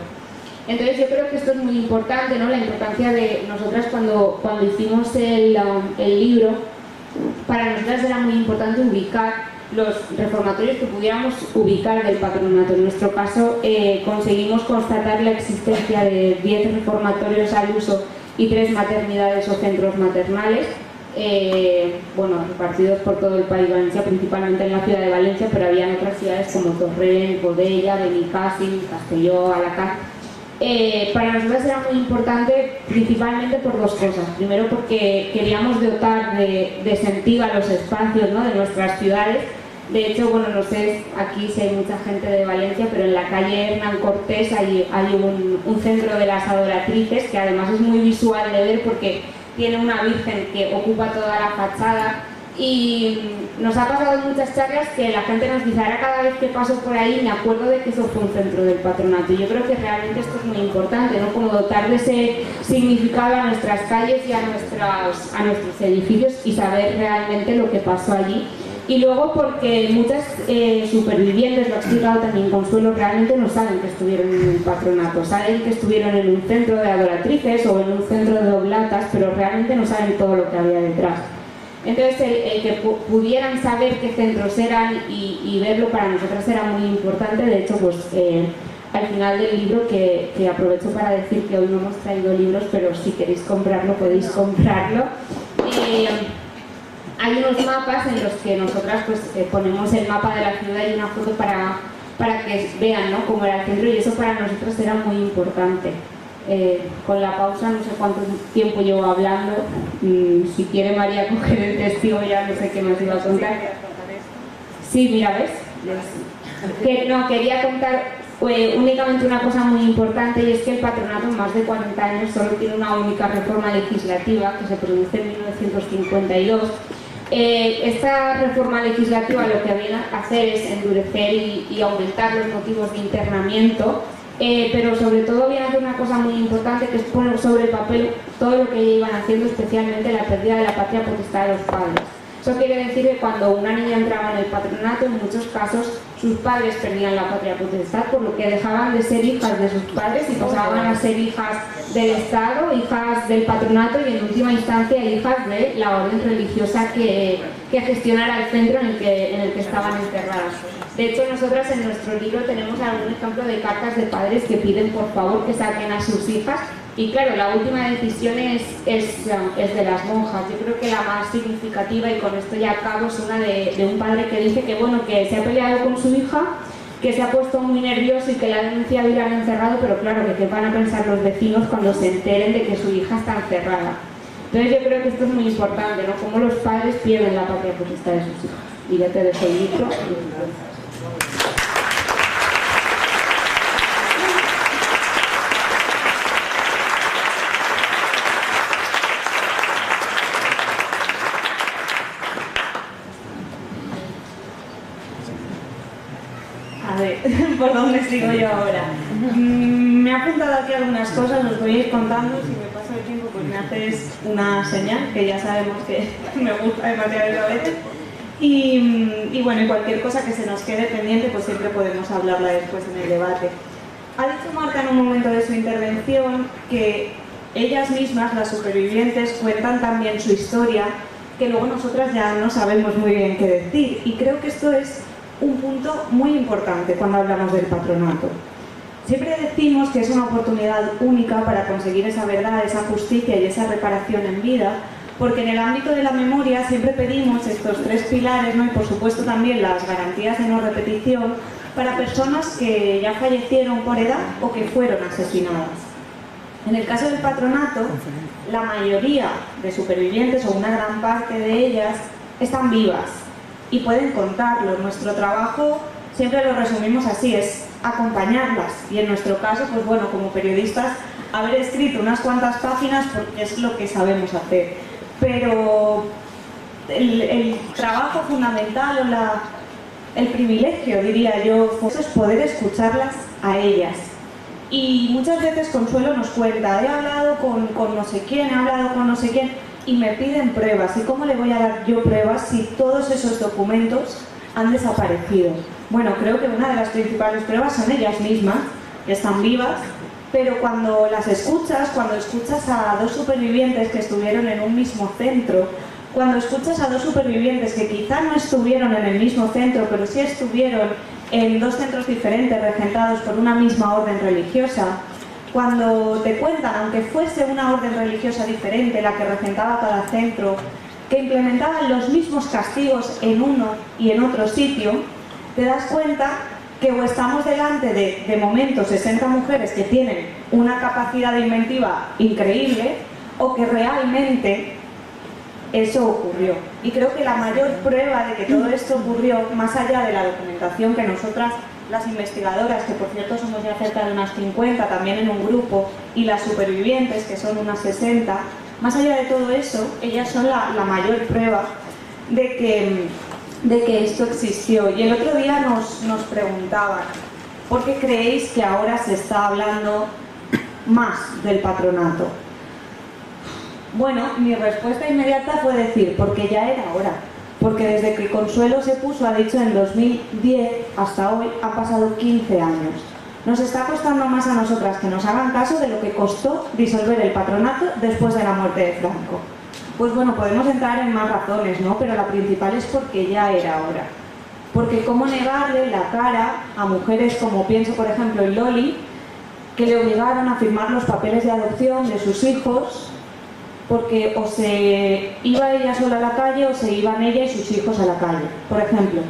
Entonces yo creo que esto es muy importante, ¿no? La importancia de nosotras cuando hicimos el libro, para nosotras era muy importante ubicar los reformatorios que pudiéramos ubicar del patronato. En nuestro caso conseguimos constatar la existencia de 10 reformatorios al uso y 3 maternidades o centros maternales, repartidos por todo el país valenciano, principalmente en la ciudad de Valencia, pero había en otras ciudades como Torrent, Godella, Benicàssim, Castelló, Alacant. Para nosotros era muy importante principalmente por dos cosas. Primero porque queríamos dotar de sentido a los espacios, ¿no?, de nuestras ciudades. De hecho, no sé aquí si hay mucha gente de Valencia, pero en la calle Hernán Cortés hay un centro de las adoratrices que además es muy visual de ver porque tiene una virgen que ocupa toda la fachada. Y nos ha pasado en muchas charlas que la gente nos dice, ahora cada vez que paso por ahí me acuerdo de que eso fue un centro del patronato. Y yo creo que realmente esto es muy importante, ¿no? Como dotar de ese significado a nuestras calles y a nuestros edificios y saber realmente lo que pasó allí. Y luego porque muchas supervivientes, lo ha explicado también Consuelo, realmente no saben que estuvieron en el patronato. Saben que estuvieron en un centro de adoratrices o en un centro de oblatas, pero realmente no saben todo lo que había detrás. Entonces el que pudieran saber qué centros eran y verlo para nosotras era muy importante. De hecho, al final del libro, que aprovecho para decir que hoy no hemos traído libros, pero si queréis comprarlo podéis comprarlo, hay unos mapas en los que nosotras ponemos el mapa de la ciudad y una foto para que vean, ¿no?, cómo era el centro, y eso para nosotros era muy importante. Con la pausa no sé cuánto tiempo llevo hablando. Si quiere María coger el testigo, ya no sé qué nos iba a contar. Sí, mira, ¿ves? Quería contar únicamente una cosa muy importante, y es que el patronato en más de 40 años solo tiene una única reforma legislativa que se produce en 1952. Esta reforma legislativa lo que viene a hacer es endurecer y aumentar los motivos de internamiento, pero sobre todo viene a hacer una cosa muy importante, que es poner sobre el papel todo lo que iban haciendo, especialmente la pérdida de la patria potestad de los padres. Eso quiere decir que cuando una niña entraba en el patronato, en muchos casos sus padres perdían la patria potestad, por lo que dejaban de ser hijas de sus padres y pasaban a ser hijas del Estado, hijas del patronato y en última instancia hijas de la orden religiosa que gestionara el centro en el que estaban enterradas. De hecho, nosotras en nuestro libro tenemos algún ejemplo de cartas de padres que piden por favor que saquen a sus hijas. Y claro, la última decisión es de las monjas. Yo creo que la más significativa, y con esto ya acabo, es una de un padre que dice que, bueno, que se ha peleado con su hija, que se ha puesto muy nervioso y que la ha denunciado y la han encerrado, pero claro, que qué van a pensar los vecinos cuando se enteren de que su hija está encerrada. Entonces yo creo que esto es muy importante, ¿no? Cómo los padres pierden la patria potestad de sus hijas. Y ya te dejo el libro. A ver, ¿por dónde sigo yo ahora? Me he apuntado aquí algunas cosas, os voy a ir contando. Si me pasa el tiempo, pues me haces una señal, que ya sabemos que me gusta demasiado a veces. Y bueno, y cualquier cosa que se nos quede pendiente, pues siempre podemos hablarla después en el debate. Ha dicho Marta en un momento de su intervención que ellas mismas, las supervivientes, cuentan también su historia, que luego nosotras ya no sabemos muy bien qué decir. Y creo que esto es un punto muy importante cuando hablamos del patronato. Siempre decimos que es una oportunidad única para conseguir esa verdad, esa justicia y esa reparación en vida, porque en el ámbito de la memoria siempre pedimos estos tres pilares, ¿no? Y por supuesto también las garantías de no repetición para personas que ya fallecieron por edad o que fueron asesinadas. En el caso del patronato, la mayoría de supervivientes, o una gran parte de ellas, están vivas y pueden contarlo. Nuestro trabajo siempre lo resumimos así, es acompañarlas, y en nuestro caso, pues bueno, como periodistas, haber escrito unas cuantas páginas porque es lo que sabemos hacer. Pero el trabajo fundamental o el privilegio, diría yo, es poder escucharlas a ellas. Y muchas veces Consuelo nos cuenta, he hablado con no sé quién, he hablado con no sé quién, y me piden pruebas. ¿Y cómo le voy a dar yo pruebas si todos esos documentos han desaparecido? Bueno, creo que una de las principales pruebas son ellas mismas, que están vivas, pero cuando las escuchas, cuando escuchas a dos supervivientes que estuvieron en un mismo centro, cuando escuchas a dos supervivientes que quizá no estuvieron en el mismo centro, pero sí estuvieron en dos centros diferentes regentados por una misma orden religiosa, cuando te cuentan, aunque fuese una orden religiosa diferente la que regentaba cada centro, que implementaban los mismos castigos en uno y en otro sitio, te das cuenta que o estamos delante de momento 60 mujeres que tienen una capacidad inventiva increíble, o que realmente eso ocurrió. Y creo que la mayor prueba de que todo esto ocurrió, más allá de la documentación que nosotras, las investigadoras, que por cierto somos ya cerca de unas 50, también en un grupo, y las supervivientes, que son unas 60, más allá de todo eso, ellas son la mayor prueba de que esto existió. Y el otro día nos preguntaban, ¿por qué creéis que ahora se está hablando más del patronato? Bueno, mi respuesta inmediata fue decir, porque ya era hora. Porque desde que Consuelo se puso, ha dicho, en 2010 hasta hoy, han pasado 15 años. Nos está costando más a nosotras que nos hagan caso de lo que costó disolver el patronato después de la muerte de Franco. Pues bueno, podemos entrar en más razones, ¿no? Pero la principal es porque ya era hora. Porque cómo negarle la cara a mujeres como, pienso por ejemplo en Loli, que le obligaron a firmar los papeles de adopción de sus hijos, porque o se iba ella sola a la calle o se iban ella y sus hijos a la calle, por ejemplo.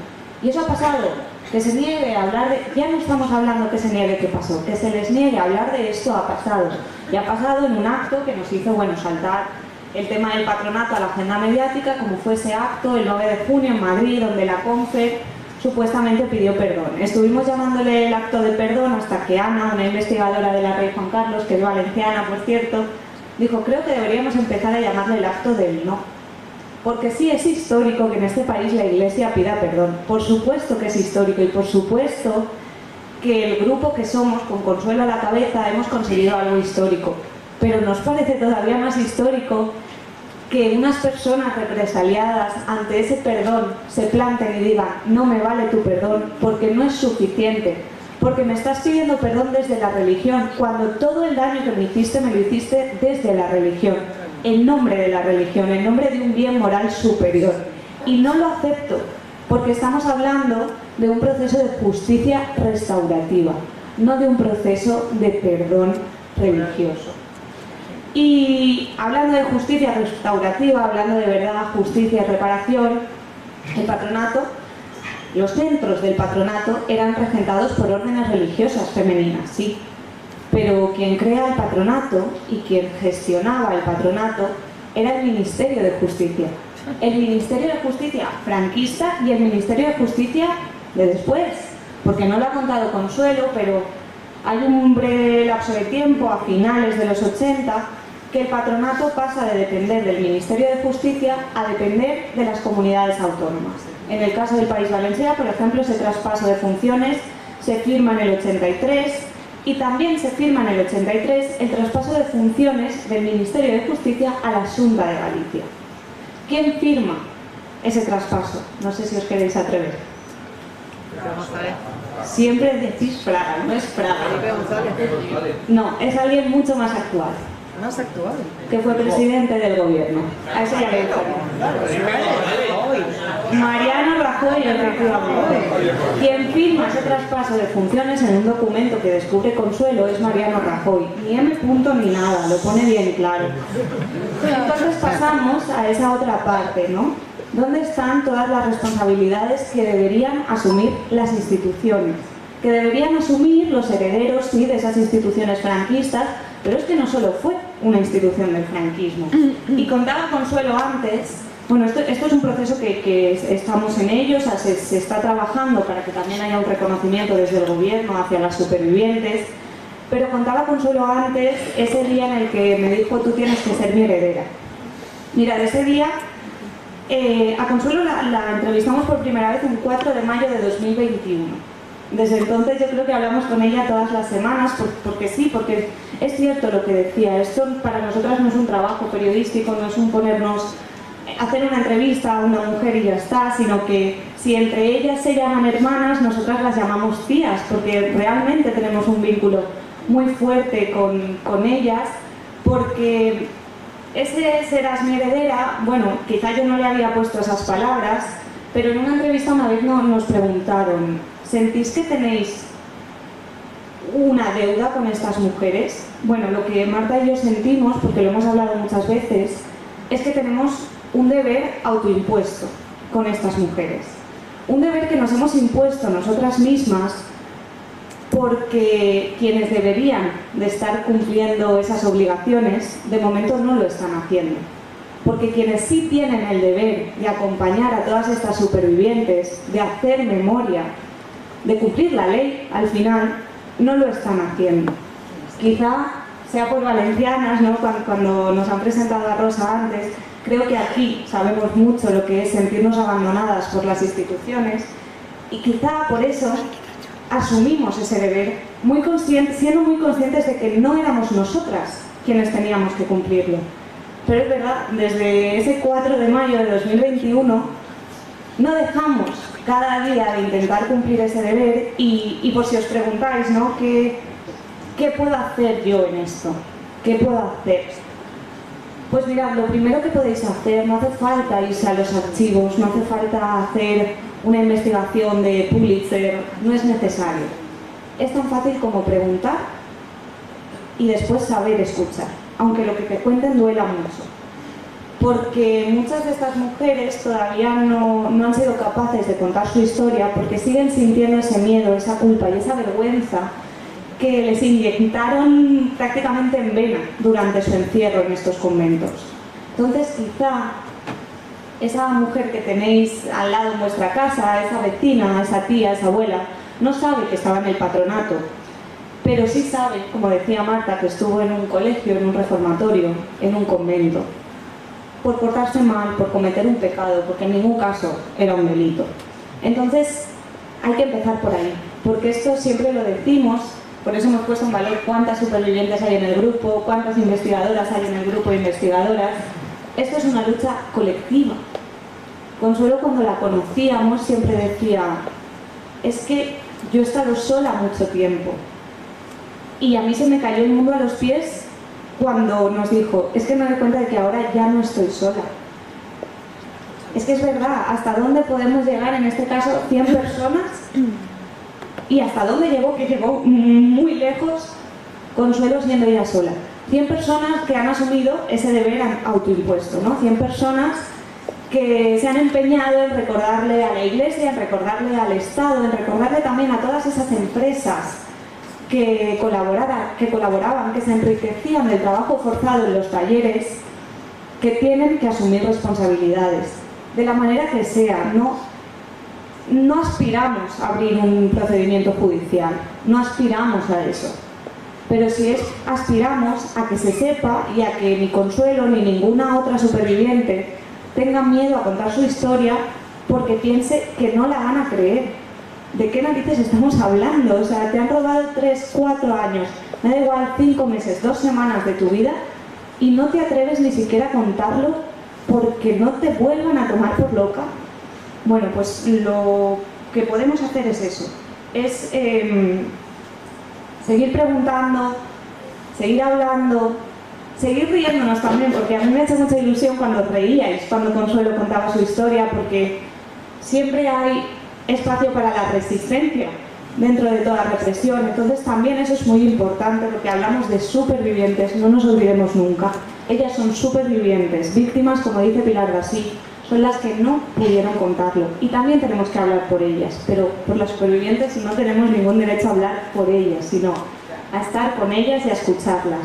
Y eso ha pasado, que se niegue a hablar de... Ya no estamos hablando que se niegue qué pasó, que se les niegue a hablar de esto ha pasado. Y ha pasado en un acto que nos hizo, bueno, saltar el tema del patronato a la agenda mediática, como fue ese acto el 9 de junio en Madrid, donde la CONFE supuestamente pidió perdón. Estuvimos llamándole el acto de perdón hasta que Ana, una investigadora de la Rey Juan Carlos, que es valenciana, por cierto, dijo, creo que deberíamos empezar a llamarle el acto del no. Porque sí es histórico que en este país la Iglesia pida perdón. Por supuesto que es histórico, y por supuesto que el grupo que somos, con Consuelo a la cabeza, hemos conseguido algo histórico. Pero nos parece todavía más histórico que unas personas represaliadas ante ese perdón se planten y digan, no me vale tu perdón porque no es suficiente, porque me estás pidiendo perdón desde la religión, cuando todo el daño que me lo hiciste desde la religión, en nombre de la religión, en nombre de un bien moral superior. Y no lo acepto, porque estamos hablando de un proceso de justicia restaurativa, no de un proceso de perdón religioso. Y hablando de justicia restaurativa, hablando de verdad, justicia y reparación, el patronato, los centros del patronato eran regentados por órdenes religiosas femeninas, sí, pero quien crea el patronato y quien gestionaba el patronato era el Ministerio de Justicia. El Ministerio de Justicia franquista y el Ministerio de Justicia de después, porque no lo ha contado Consuelo, pero hay un breve lapso de tiempo, a finales de los 80, que el patronato pasa de depender del Ministerio de Justicia a depender de las comunidades autónomas. En el caso del País Valencià, por ejemplo, ese traspaso de funciones se firma en el 83 y también se firma en el 83 el traspaso de funciones del Ministerio de Justicia a la Xunta de Galicia. ¿Quién firma ese traspaso? No sé si os queréis atrever. Siempre decís Fraga, no es Fraga. No, es alguien mucho más actual. ¿Más actual? Que fue presidente del gobierno. A eso ya le digo. Mariano Rajoy, efectivamente. Quien firma ese traspaso de funciones en un documento que descubre Consuelo es Mariano Rajoy. Ni M. ni nada, lo pone bien claro. Entonces pasamos a esa otra parte, ¿no? ¿Dónde están todas las responsabilidades que deberían asumir las instituciones? Que deberían asumir los herederos, sí, de esas instituciones franquistas, pero es que no solo fue una institución del franquismo. Y contaba Consuelo antes, bueno, esto es un proceso que estamos en ello, o sea, se está trabajando para que también haya un reconocimiento desde el gobierno hacia las supervivientes, pero contaba Consuelo antes ese día en el que me dijo: tú tienes que ser mi heredera. Mira, de ese día, a Consuelo la entrevistamos por primera vez el 4 de mayo de 2021. Desde entonces yo creo que hablamos con ella todas las semanas, porque sí, porque es cierto lo que decía, esto para nosotras no es un trabajo periodístico, no es un ponernos, hacer una entrevista a una mujer y ya está, sino que si entre ellas se llaman hermanas, nosotras las llamamos tías, porque realmente tenemos un vínculo muy fuerte con ellas, porque ese serás mi heredera, bueno, quizá yo no le había puesto esas palabras, pero en una entrevista una vez nos preguntaron: ¿sentís que tenéis una deuda con estas mujeres? Bueno, lo que Marta y yo sentimos, porque lo hemos hablado muchas veces, es que tenemos un deber autoimpuesto con estas mujeres. Un deber que nos hemos impuesto nosotras mismas porque quienes deberían de estar cumpliendo esas obligaciones, de momento no lo están haciendo. Porque quienes sí tienen el deber de acompañar a todas estas supervivientes, de hacer memoria, de cumplir la ley, al final, no lo están haciendo. Quizá sea por valencianas, ¿no? Cuando nos han presentado a Rosa antes, creo que aquí sabemos mucho lo que es sentirnos abandonadas por las instituciones y quizá por eso asumimos ese deber, siendo muy conscientes de que no éramos nosotras quienes teníamos que cumplirlo. Pero es verdad, desde ese 4 de mayo de 2021 no dejamos cada día de intentar cumplir ese deber y por si os preguntáis, ¿no? ¿Qué puedo hacer yo en esto? ¿Qué puedo hacer? Pues mirad, lo primero que podéis hacer, no hace falta irse a los archivos, no hace falta hacer una investigación de Pulitzer, no es necesario. Es tan fácil como preguntar y después saber escuchar, aunque lo que te cuenten duela mucho. Porque muchas de estas mujeres todavía no han sido capaces de contar su historia porque siguen sintiendo ese miedo, esa culpa y esa vergüenza que les inyectaron prácticamente en vena durante su encierro en estos conventos. Entonces quizá esa mujer que tenéis al lado en vuestra casa, esa vecina, esa tía, esa abuela, no sabe que estaba en el patronato, pero sí sabe, como decía Marta, que estuvo en un colegio, en un reformatorio, en un convento, por portarse mal, por cometer un pecado, porque en ningún caso era un delito. Entonces, hay que empezar por ahí, porque esto siempre lo decimos, por eso hemos puesto en valor cuántas supervivientes hay en el grupo, cuántas investigadoras hay en el grupo de investigadoras. Esto es una lucha colectiva. Consuelo, cuando la conocíamos, siempre decía: es que yo he estado sola mucho tiempo, y a mí se me cayó el mundo a los pies cuando nos dijo: es que me doy cuenta de que ahora ya no estoy sola. es que es verdad, hasta dónde podemos llegar, en este caso 100 personas, y hasta dónde llegó, que llegó muy lejos, Consuelo siendo ella sola. 100 personas que han asumido ese deber autoimpuesto, ¿no? 100 personas que se han empeñado en recordarle a la Iglesia, en recordarle al Estado, en recordarle también a todas esas empresas que colaboraban, que se enriquecían del trabajo forzado en los talleres, que tienen que asumir responsabilidades, de la manera que sea. No aspiramos a abrir un procedimiento judicial, no aspiramos a eso, pero sí aspiramos a que se sepa y a que ni Consuelo ni ninguna otra superviviente tenga miedo a contar su historia porque piense que no la van a creer. ¿De qué narices estamos hablando? O sea, te han robado 3, 4 años, me da igual, 5 meses, 2 semanas de tu vida y no te atreves ni siquiera a contarlo porque no te vuelvan a tomar por loca. Bueno, pues lo que podemos hacer es eso, es seguir preguntando, seguir hablando, seguir riéndonos también, porque a mí me ha hecho mucha ilusión cuando reíais, cuando Consuelo contaba su historia, porque siempre hay espacio para la resistencia dentro de toda represión. Entonces también eso es muy importante, porque hablamos de supervivientes, no nos olvidemos nunca. Ellas son supervivientes, víctimas, como dice Pilar Gasí, son las que no pudieron contarlo. Y también tenemos que hablar por ellas, pero por las supervivientes no tenemos ningún derecho a hablar por ellas, sino a estar con ellas y a escucharlas.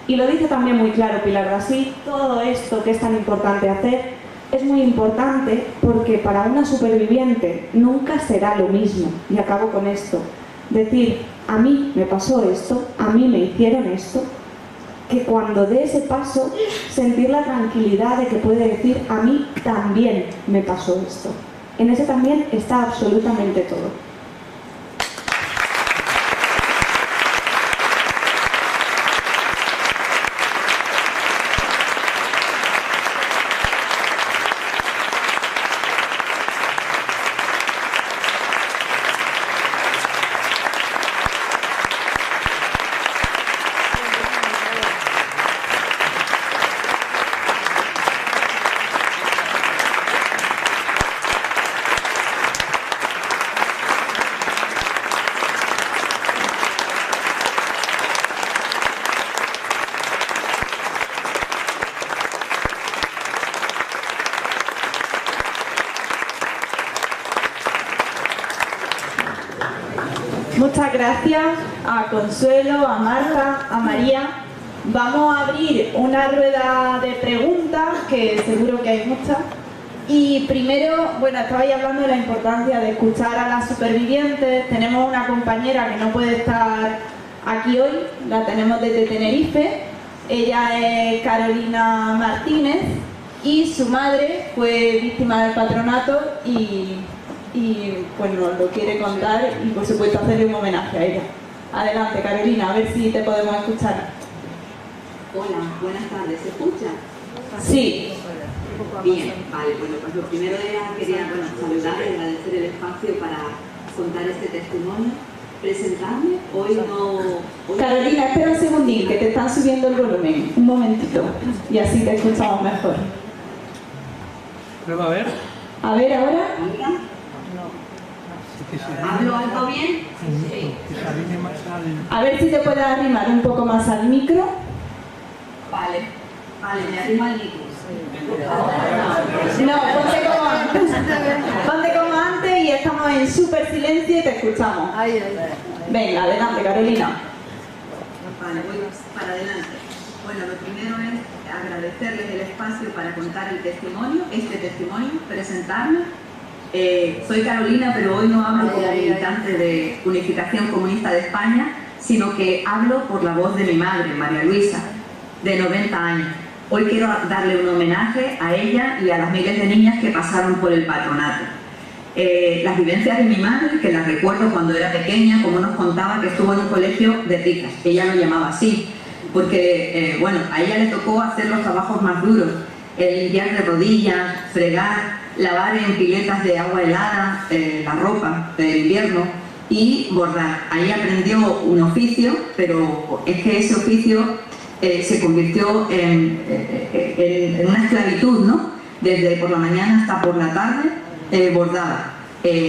Y lo dice también muy claro Pilar Gasí, todo esto que es tan importante hacer es muy importante porque para una superviviente nunca será lo mismo. Y acabo con esto. Decir, a mí me pasó esto, a mí me hicieron esto, que cuando dé ese paso, sentir la tranquilidad de que puede decir, a mí también me pasó esto. En ese también está absolutamente todo. Muchas gracias a Consuelo, a Marta, a María. Vamos a abrir una rueda de preguntas, que seguro que hay muchas. Y primero, bueno, estabais hablando de la importancia de escuchar a las supervivientes. Tenemos una compañera que no puede estar aquí hoy, la tenemos desde Tenerife. Ella es Carolina Martínez y su madre fue víctima del patronato y pues nos lo quiere contar y por supuesto hacerle un homenaje a ella. Adelante, Carolina, a ver si te podemos escuchar. Hola, buenas tardes, ¿se escucha? Sí. Bien, vale, bueno, pues lo primero quería saludar y agradecer el espacio para contar este testimonio. Presentarme, hoy no... Carolina, espera un segundín, que te están subiendo el volumen, un momentito, y así te escuchamos mejor. Prueba a ver. A ver, ahora. ¿Hablo algo bien? Sí. A ver si te puedes arrimar un poco más al micro. Vale, me arrimo al micro. No, ponte como antes. Ponte como antes y estamos en súper silencio y te escuchamos. Venga, adelante, Carolina. Vale, voy para adelante. Bueno, lo primero es agradecerles el espacio para contar el testimonio, presentarme. Soy Carolina, pero hoy no hablo como militante de Unificación Comunista de España, sino que hablo por la voz de mi madre, María Luisa, de 90 años. Hoy quiero darle un homenaje a ella y a las miles de niñas que pasaron por el patronato. Las vivencias de mi madre, que las recuerdo cuando era pequeña, como nos contaba que estuvo en un colegio de ricas, ella lo llamaba así, porque a ella le tocó hacer los trabajos más duros, limpiar de rodillas, fregar, lavar en piletas de agua helada la ropa del invierno y bordar. Ahí aprendió un oficio, pero es que ese oficio se convirtió en una esclavitud, ¿no? desde por la mañana hasta por la tarde, bordaba.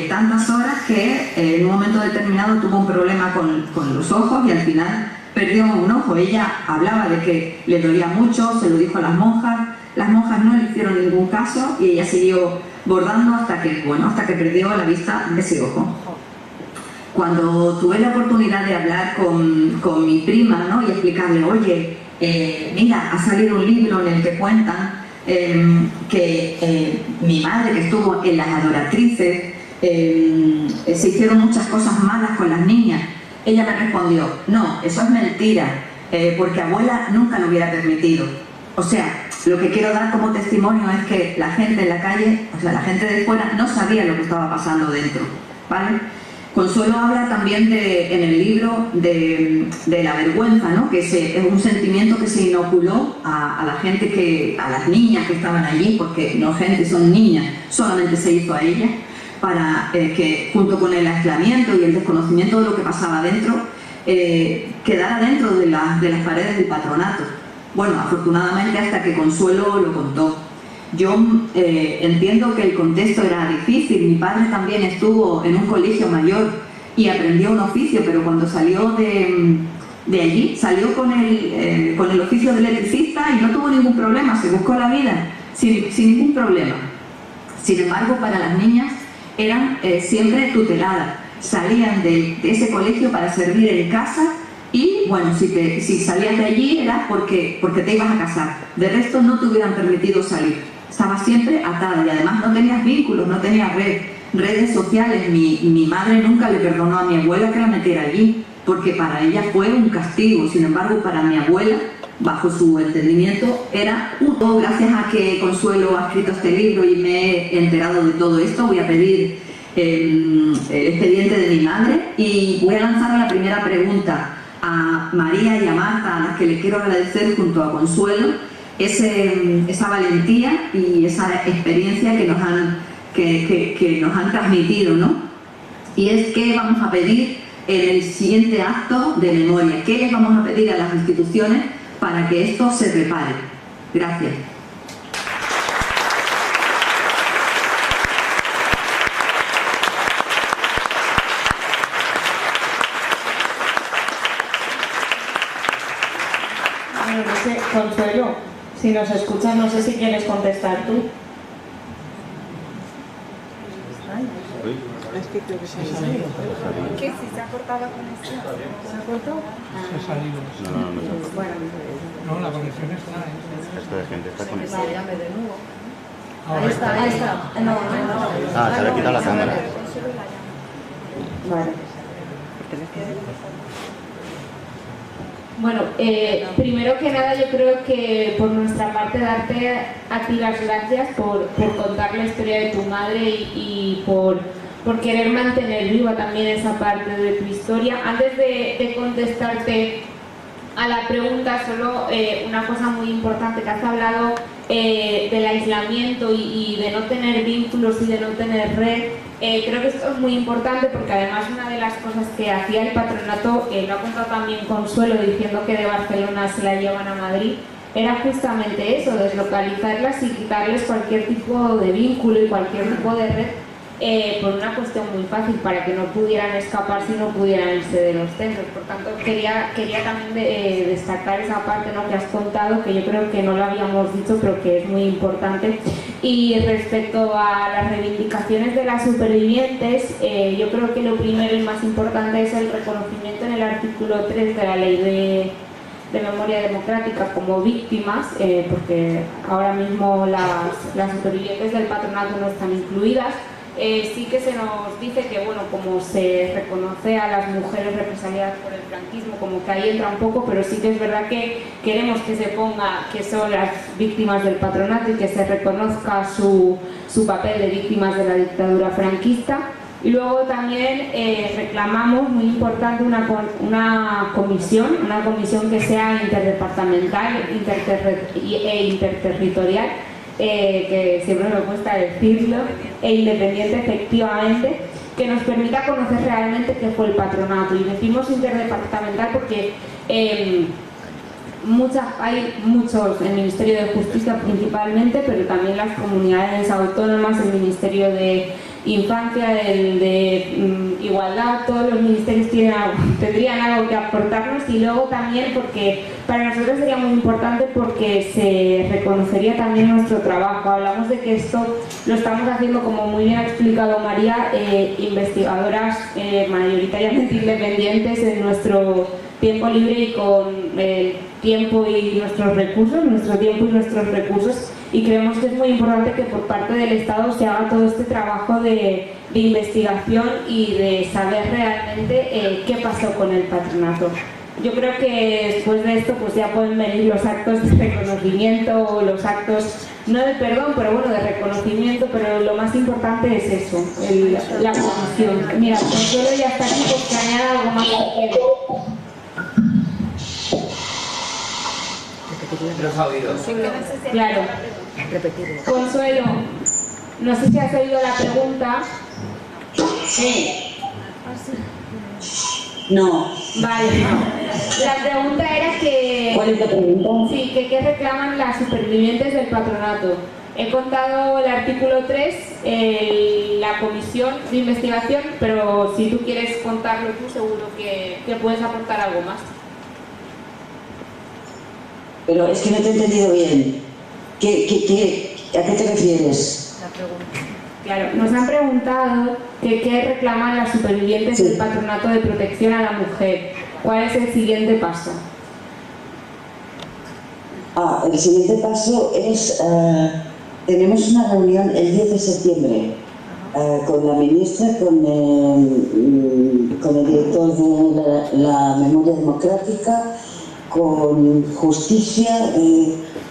Tantas horas que en un momento determinado tuvo un problema con los ojos y al final perdió un ojo. Ella hablaba de que le dolía mucho, se lo dijo a las monjas no le hicieron ningún caso y ella siguió bordando hasta que perdió la vista de ese ojo. Cuando tuve la oportunidad de hablar con mi prima, ¿no?, y explicarle, oye, mira, ha salido un libro en el que cuentan que mi madre, que estuvo en las adoratrices, se hicieron muchas cosas malas con las niñas. Ella me respondió, no, eso es mentira, porque abuela nunca lo hubiera permitido. O sea, lo que quiero dar como testimonio es que la gente en la calle, o sea, la gente de fuera, no sabía lo que estaba pasando dentro, ¿vale? Consuelo habla también en el libro de la vergüenza, ¿no?, que es un sentimiento que se inoculó a la gente, a las niñas que estaban allí, porque no gente, son niñas, solamente se hizo a ellas, para que junto con el aislamiento y el desconocimiento de lo que pasaba dentro, quedara dentro de las paredes del patronato. Bueno, afortunadamente hasta que Consuelo lo contó. Yo entiendo que el contexto era difícil. Mi padre también estuvo en un colegio mayor y aprendió un oficio, pero cuando salió de allí, salió con el oficio de electricista y no tuvo ningún problema, se buscó la vida sin ningún problema. Sin embargo, para las niñas eran siempre tuteladas, salían de ese colegio para servir en casa y, bueno, si salías de allí era porque te ibas a casar, de resto no te hubieran permitido salir. Estabas siempre atada y además no tenías vínculos, no tenías redes sociales. Mi madre nunca le perdonó a mi abuela que la metiera allí, porque para ella fue un castigo. Sin embargo, para mi abuela, bajo su entendimiento, era todo. Gracias a que Consuelo ha escrito este libro y me he enterado de todo esto, voy a pedir el expediente de mi madre y voy a lanzar la primera pregunta a María y a Marta, a las que le quiero agradecer junto a Consuelo esa valentía y esa experiencia que nos han transmitido, ¿no? Y es que vamos a pedir en el siguiente acto de memoria, ¿qué les vamos a pedir a las instituciones para que esto se repare? Gracias. Bueno, no sé, Consuelo, si nos escuchas, no sé si quieres contestar tú. Es que creo que se ha salido. ¿Qué? Si se ha cortado la conexión. ¿Se ha cortado? Se ha salido. Bueno, No, la conexión está. Esto de gente está conectada. vale, llame de nuevo. Ahí está. Ahí está. No. Ah, se le ha quitado la cámara. Vale. Bueno, primero que nada yo creo que por nuestra parte darte a ti las gracias por contar la historia de tu madre y por querer mantener viva también esa parte de tu historia. Antes de contestarte a la pregunta, solo una cosa muy importante, que has hablado del aislamiento y de no tener vínculos y de no tener red. Creo que esto es muy importante porque además una de las cosas que hacía el patronato, lo ha contado también Consuelo diciendo que de Barcelona se la llevan a Madrid, era justamente eso, deslocalizarlas y quitarles cualquier tipo de vínculo y cualquier tipo de red por una cuestión muy fácil, para que no pudieran escapar si no pudieran irse de los centros. Por tanto, quería también destacar esa parte, ¿no?, que has contado, que yo creo que no lo habíamos dicho, pero que es muy importante. Y respecto a las reivindicaciones de las supervivientes, yo creo que lo primero y más importante es el reconocimiento en el artículo 3 de la Ley de Memoria Democrática como víctimas, porque ahora mismo las supervivientes del patronato no están incluidas. Sí que se nos dice que, bueno, como se reconoce a las mujeres represaliadas por el franquismo, como que ahí entra un poco, pero sí que es verdad que queremos que se ponga que son las víctimas del patronato y que se reconozca su papel de víctimas de la dictadura franquista. Y luego también reclamamos, muy importante, una comisión que sea interdepartamental e interterritorial, que siempre me cuesta decirlo, e independiente efectivamente, que nos permita conocer realmente qué fue el patronato. Y decimos interdepartamental porque hay muchos, el Ministerio de Justicia principalmente, pero también las comunidades autónomas, el Ministerio de Infancia, el de Igualdad, todos los ministerios tendrían algo que aportarnos, y luego también porque para nosotros sería muy importante porque se reconocería también nuestro trabajo. Hablamos de que esto lo estamos haciendo, como muy bien ha explicado María, investigadoras mayoritariamente independientes en nuestro tiempo libre y con el tiempo y nuestros recursos, y creemos que es muy importante que por parte del Estado se haga todo este trabajo de investigación y de saber realmente qué pasó con el patronato. Yo creo que después de esto pues ya pueden venir los actos de reconocimiento o los actos, no de perdón, pero bueno, de reconocimiento, pero lo más importante es eso, la comisión. Mira, Consuelo ya está aquí, pues que añada algo más que quiere. Los ha oído. Claro. Consuelo, no sé si has oído la pregunta. Sí. No. Vale. La pregunta era que... ¿Cuál es la pregunta? Sí, que qué reclaman las supervivientes del patronato. He contado el artículo 3, la comisión de investigación, pero si tú quieres contarlo tú, seguro que puedes aportar algo más. Pero es que no te he entendido bien. ¿A qué te refieres? La pregunta. Claro, nos han preguntado que qué reclaman las supervivientes del patronato de protección a la mujer. ¿Cuál es el siguiente paso? El siguiente paso es, tenemos una reunión el 10 de septiembre con la ministra, con el director de la Memoria Democrática, con Justicia,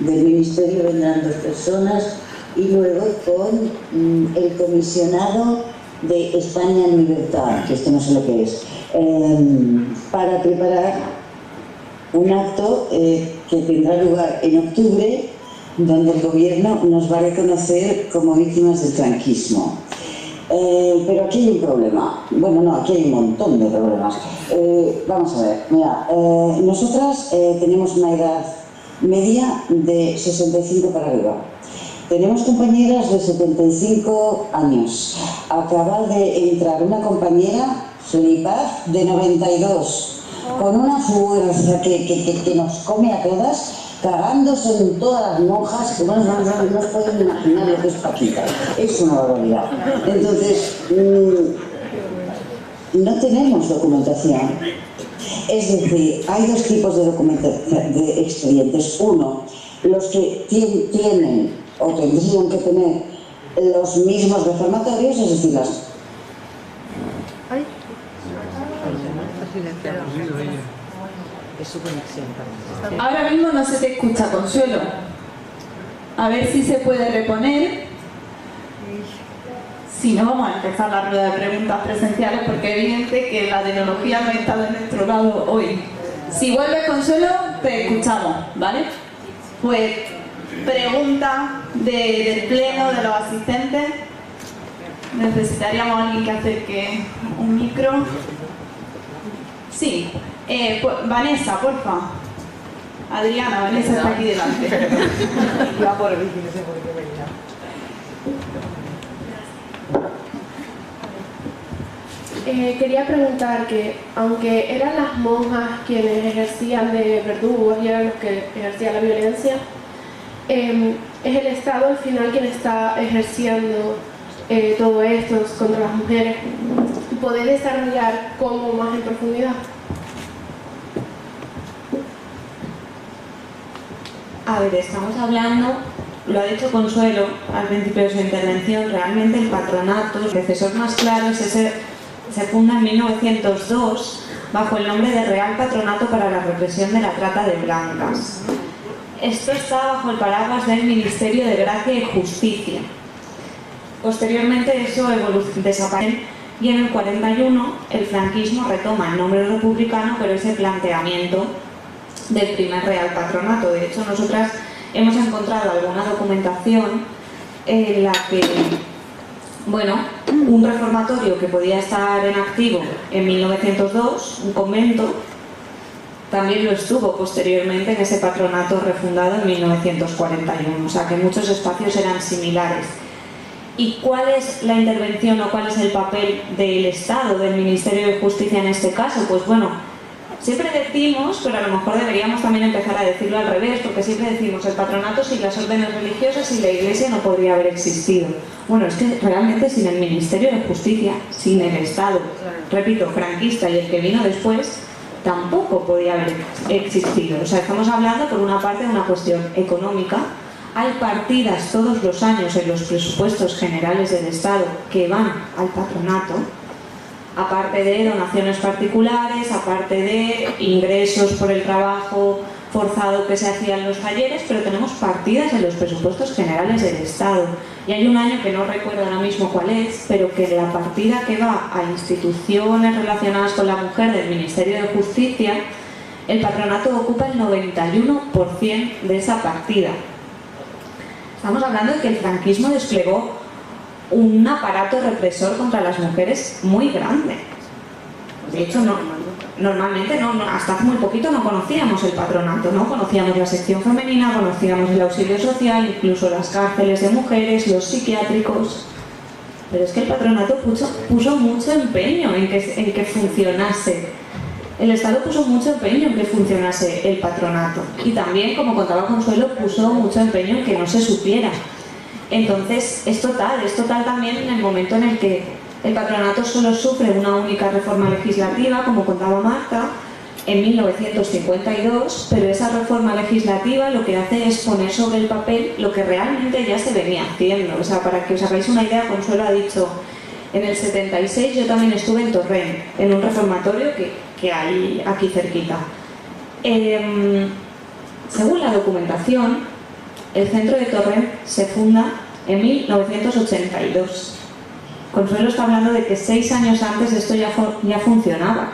del Ministerio vendrán 2 personas, y luego con el comisionado de España en Libertad, que esto no sé lo que es, para preparar un acto que tendrá lugar en octubre, donde el gobierno nos va a reconocer como víctimas del franquismo. Pero aquí hay un problema. Bueno, no, aquí hay un montón de problemas. Vamos a ver, mira, nosotras tenemos una edad media de 65 para arriba. Tenemos compañeras de 75 años. Acaba de entrar una compañera, Flipaz, de 92, con una fuerza que nos come a todas, cagándose en todas las monjas, que no pueden imaginar lo que es Paquita. Es una barbaridad. Entonces, no tenemos documentación. Es decir, hay 2 tipos de expedientes. Uno, los que tienen o tendrían que tener los mismos reformatorios, es decir, las... Es su conexión. Ahora mismo no se te escucha, Consuelo. A ver si se puede reponer. Si no, vamos a empezar la rueda de preguntas presenciales, porque es evidente que la tecnología no está de nuestro lado hoy. Si vuelves, Consuelo, te escuchamos, ¿vale? Pues pregunta del pleno, de los asistentes. Necesitaríamos a alguien que acerque un micro. Sí. Vanessa, porfa. Adriana, Vanessa está aquí delante. Ya por el vídeo, no sé por qué venía. Quería preguntar que, aunque eran las monjas quienes ejercían de verdugos y eran los que ejercían la violencia, es el Estado al final quien está ejerciendo todo esto contra las mujeres. ¿Podés desarrollar cómo más en profundidad? A ver, estamos hablando, lo ha dicho Consuelo al principio de su intervención, realmente el patronato, el antecesor más claro es ese. Se funda en 1902 bajo el nombre de Real Patronato para la Represión de la Trata de Blancas. Esto está bajo el paraguas del Ministerio de Gracia y Justicia. Posteriormente eso desaparece y en el 41 el franquismo retoma el nombre republicano, pero ese planteamiento del primer Real Patronato. De hecho, nosotras hemos encontrado alguna documentación en la que, bueno, un reformatorio que podía estar en activo en 1902, un convento, también lo estuvo posteriormente en ese patronato refundado en 1941, o sea que muchos espacios eran similares. ¿Y cuál es la intervención o cuál es el papel del Estado, del Ministerio de Justicia en este caso? Pues bueno, siempre decimos, pero a lo mejor deberíamos también empezar a decirlo al revés, porque siempre decimos el patronato sin las órdenes religiosas y la Iglesia no podría haber existido. Bueno, es que realmente sin el Ministerio de Justicia, sin el Estado, repito, franquista y el que vino después, tampoco podía haber existido. O sea, estamos hablando por una parte de una cuestión económica. Hay partidas todos los años en los presupuestos generales del Estado que van al patronato, aparte de donaciones particulares, aparte de ingresos por el trabajo forzado que se hacía en los talleres, pero tenemos partidas en los presupuestos generales del Estado. Y hay un año que no recuerdo ahora mismo cuál es, pero que la partida que va a instituciones relacionadas con la mujer del Ministerio de Justicia, el patronato ocupa el 91% de esa partida. Estamos hablando de que el franquismo desplegó un aparato represor contra las mujeres muy grande. De hecho, normalmente hasta hace muy poquito no conocíamos el patronato, no conocíamos la sección femenina, conocíamos el auxilio social, incluso las cárceles de mujeres, los psiquiátricos. Pero es que el patronato puso mucho empeño en que funcionase. El Estado puso mucho empeño en que funcionase el patronato. Y también, como contaba Consuelo, puso mucho empeño en que no se supiera. Entonces, es total también en el momento en el que el patronato solo sufre una única reforma legislativa, como contaba Marta, en 1952, pero esa reforma legislativa lo que hace es poner sobre el papel lo que realmente ya se venía haciendo. O sea, para que os hagáis una idea, Consuelo ha dicho, en el 76 yo también estuve en Torrent, en un reformatorio que hay aquí cerquita. Según la documentación, el centro de Torrent se funda en 1982. Consuelo está hablando de que 6 años antes esto ya funcionaba.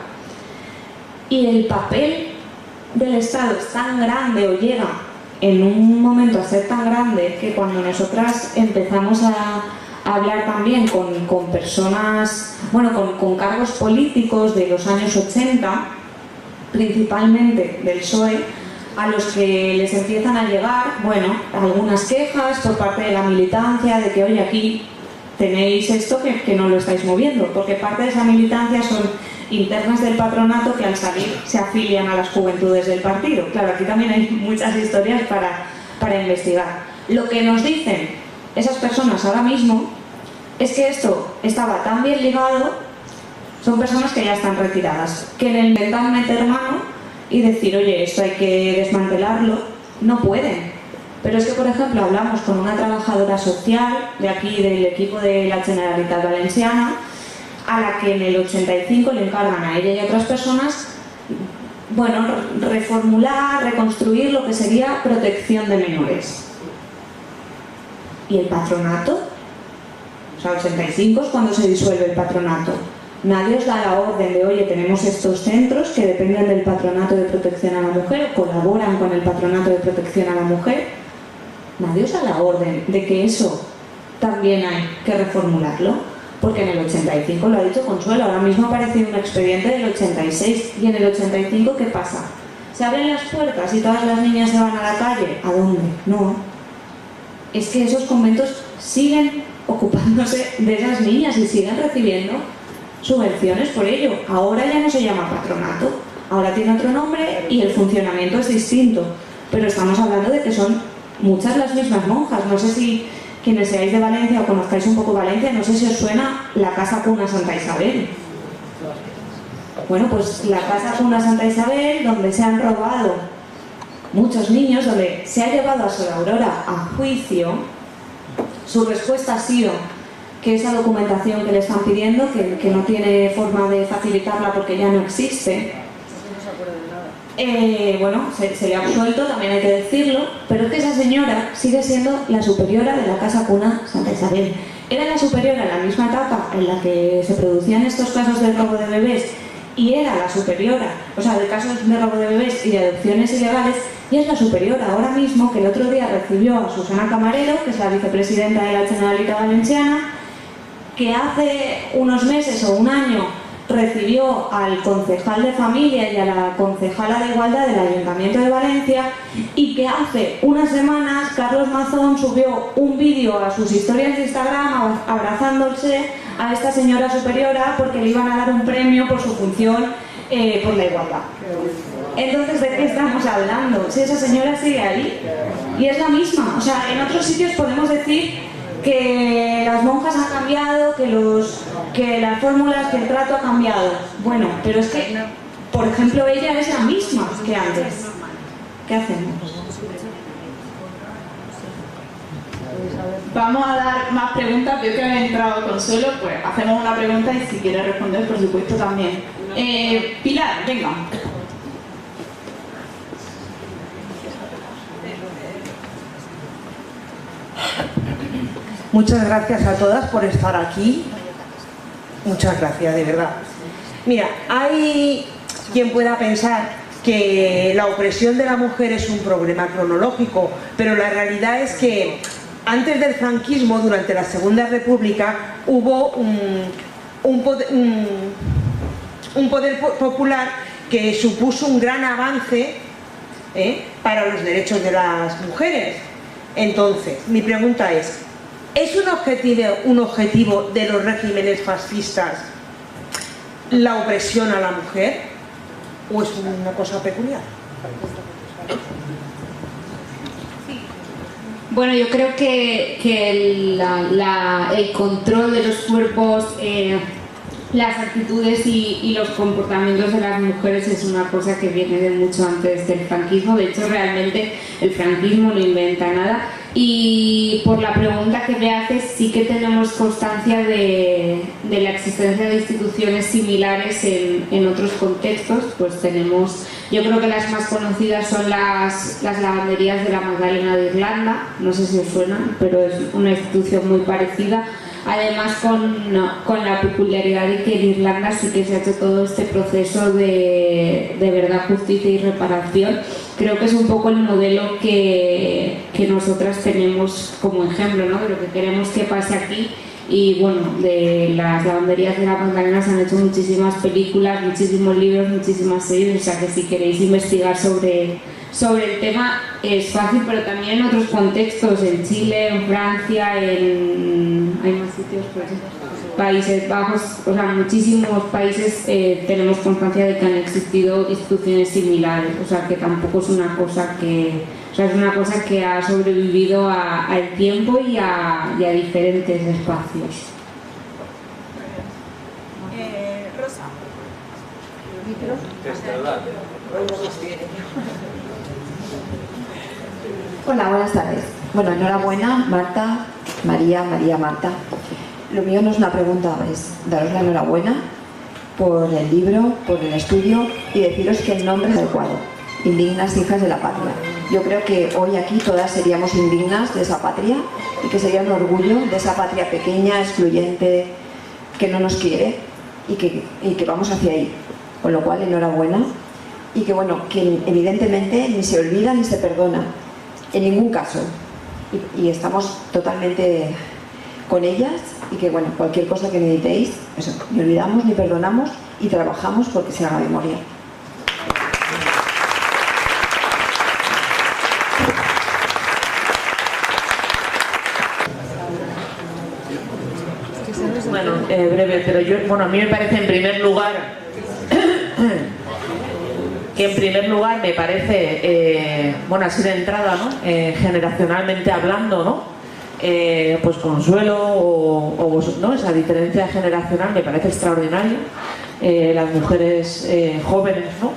Y el papel del Estado es tan grande o llega en un momento a ser tan grande que cuando nosotras empezamos a hablar también con personas, bueno, con cargos políticos de los años 80, principalmente del PSOE, a los que les empiezan a llegar, bueno, algunas quejas por parte de la militancia de que, oye, aquí tenéis esto que no lo estáis moviendo, porque parte de esa militancia son internas del patronato que al salir se afilian a las juventudes del partido. Claro, aquí también hay muchas historias para investigar. Lo que nos dicen esas personas ahora mismo es que esto estaba tan bien ligado, son personas que ya están retiradas, que en el intentan meter mano y decir, oye, esto hay que desmantelarlo, no pueden. Pero es que, por ejemplo, hablamos con una trabajadora social de aquí, del equipo de la Generalitat Valenciana, a la que en el 85 le encargan a ella y a otras personas, bueno, reformular, reconstruir lo que sería protección de menores. ¿Y el patronato? O sea, 85 es cuando se disuelve el patronato. Nadie os da la orden de, oye, tenemos estos centros que dependen del patronato de protección a la mujer, o colaboran con el patronato de protección a la mujer. Nadie os da la orden de que eso también hay que reformularlo, porque en el 85, lo ha dicho Consuelo, ahora mismo ha aparecido un expediente del 86, y en el 85, ¿qué pasa? ¿Se abren las puertas y todas las niñas se van a la calle? ¿A dónde? No. Es que esos conventos siguen ocupándose de esas niñas y siguen recibiendo subvenciones por ello. Ahora ya no se llama patronato, ahora tiene otro nombre y el funcionamiento es distinto, pero estamos hablando de que son muchas las mismas monjas. No sé si quienes seáis de Valencia o conozcáis un poco Valencia, no sé si os suena la Casa Cuna Santa Isabel. Bueno, pues la Casa Cuna Santa Isabel, donde se han robado muchos niños, donde se ha llevado a Sor Aurora a juicio, su respuesta ha sido que esa documentación que le están pidiendo, que no tiene forma de facilitarla porque ya no existe, bueno, se le ha absuelto, también hay que decirlo, pero es que esa señora sigue siendo la superiora de la Casa Cuna Santa Isabel. Era la superiora en la misma etapa en la que se producían estos casos de robo de bebés, y era la superiora, o sea, de casos de robo de bebés y de adopciones ilegales, y es la superiora ahora mismo, que el otro día recibió a Susana Camarero, que es la vicepresidenta de la Generalitat Valenciana, que hace unos meses o un año recibió al concejal de familia y a la concejala de igualdad del Ayuntamiento de Valencia, y que hace unas semanas Carlos Mazón subió un vídeo a sus historias de Instagram abrazándose a esta señora superiora porque le iban a dar un premio por su función por la igualdad. Entonces, ¿de qué estamos hablando? Si esa señora sigue ahí y es la misma. O sea, en otros sitios podemos decir que las monjas han cambiado, que las fórmulas, que el trato ha cambiado. Bueno, pero es que, por ejemplo, ella es la misma que antes. ¿Qué hacemos? Vamos a dar más preguntas. Veo que habéis entrado Consuelo, pues hacemos una pregunta y si quiere responder, por supuesto, también. Pilar, venga. Muchas gracias a todas por estar aquí. Muchas gracias, de verdad. Mira, hay quien pueda pensar que la opresión de la mujer es un problema cronológico, pero la realidad es que antes del franquismo, durante la Segunda República, hubo un poder popular que supuso un gran avance para los derechos de las mujeres. Entonces, mi pregunta es un objetivo de los regímenes fascistas la opresión a la mujer o es una cosa peculiar? Bueno, yo creo que el control de los cuerpos, las actitudes y los comportamientos de las mujeres es una cosa que viene de mucho antes del franquismo. De hecho, realmente el franquismo no inventa nada. Y por la pregunta que me haces, sí que tenemos constancia de la existencia de instituciones similares en otros contextos. Pues tenemos, yo creo que las más conocidas son las lavanderías de la Magdalena de Irlanda, no sé si os suenan, pero es una institución muy parecida. Además, con la peculiaridad de que en Irlanda sí que se ha hecho todo este proceso de verdad, justicia y reparación. Creo que es un poco el modelo que nosotras tenemos como ejemplo, ¿no?, de lo que queremos que pase aquí. Y bueno, de las lavanderías de la Magdalena se han hecho muchísimas películas, muchísimos libros, muchísimas series, o sea que si queréis investigar sobre el tema es fácil, pero también en otros contextos, en Chile, en Francia, hay más sitios, pues, Países Bajos, o sea, muchísimos países tenemos constancia de que han existido instituciones similares, o sea que tampoco es una cosa que, o sea, es una cosa que ha sobrevivido al tiempo y a diferentes espacios. Rosa. Hola, buenas tardes. Bueno, enhorabuena, Marta, María, Marta. Lo mío no es una pregunta, es daros la enhorabuena por el libro, por el estudio y deciros que el nombre es adecuado. Indignas hijas de la patria. Yo creo que hoy aquí todas seríamos indignas de esa patria y que sería un orgullo de esa patria pequeña, excluyente, que no nos quiere y que vamos hacia ahí. Con lo cual, enhorabuena. Y que bueno, que evidentemente ni se olvida ni se perdona, en ningún caso. Y estamos totalmente con ellas y que bueno, cualquier cosa que necesitéis, eso, ni olvidamos ni perdonamos y trabajamos porque se haga memoria. Bueno, breve, pero a mí me parece en primer lugar me parece, así de entrada, ¿no? Generacionalmente hablando, ¿no? Pues Consuelo o vos, ¿no? Esa diferencia generacional me parece extraordinaria. Las mujeres jóvenes, ¿no?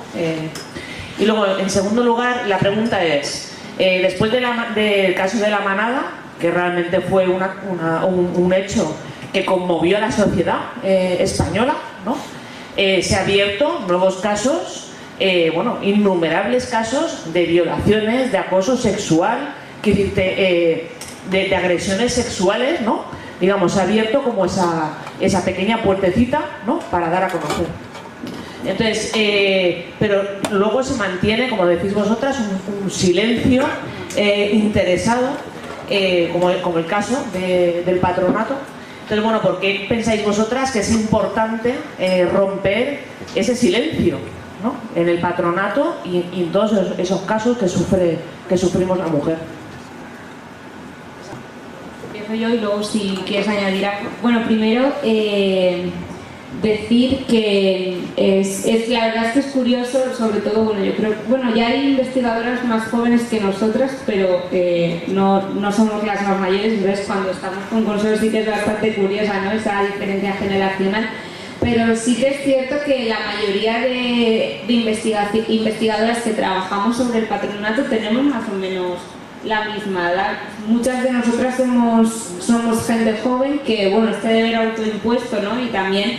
Y luego, en segundo lugar, la pregunta es, después del caso de La Manada, que realmente fue un hecho que conmovió a la sociedad española, ¿no? Se ha abierto nuevos casos, innumerables casos de violaciones, de acoso sexual, de agresiones sexuales, ¿no? Digamos, se ha abierto como esa pequeña puertecita, ¿no?, para dar a conocer. Entonces, pero luego se mantiene, como decís vosotras, un silencio interesado, como el caso del patronato, Entonces, bueno, ¿por qué pensáis vosotras que es importante romper ese silencio, ¿no?, en el patronato y en todos esos casos que sufrimos la mujer? Empiezo yo y luego si quieres añadir algo. Bueno, primero decir que la verdad es que es curioso, sobre todo, bueno, yo creo, bueno, ya hay investigadoras más jóvenes que nosotras, pero no somos las más mayores, entonces cuando estamos con Consuelo sí que es bastante curiosa, ¿no?, esa diferencia generacional. Pero sí que es cierto que la mayoría de investigadoras que trabajamos sobre el patronato tenemos más o menos la misma edad. Muchas de nosotras somos gente joven que, bueno, este deber autoimpuesto, ¿no? Y también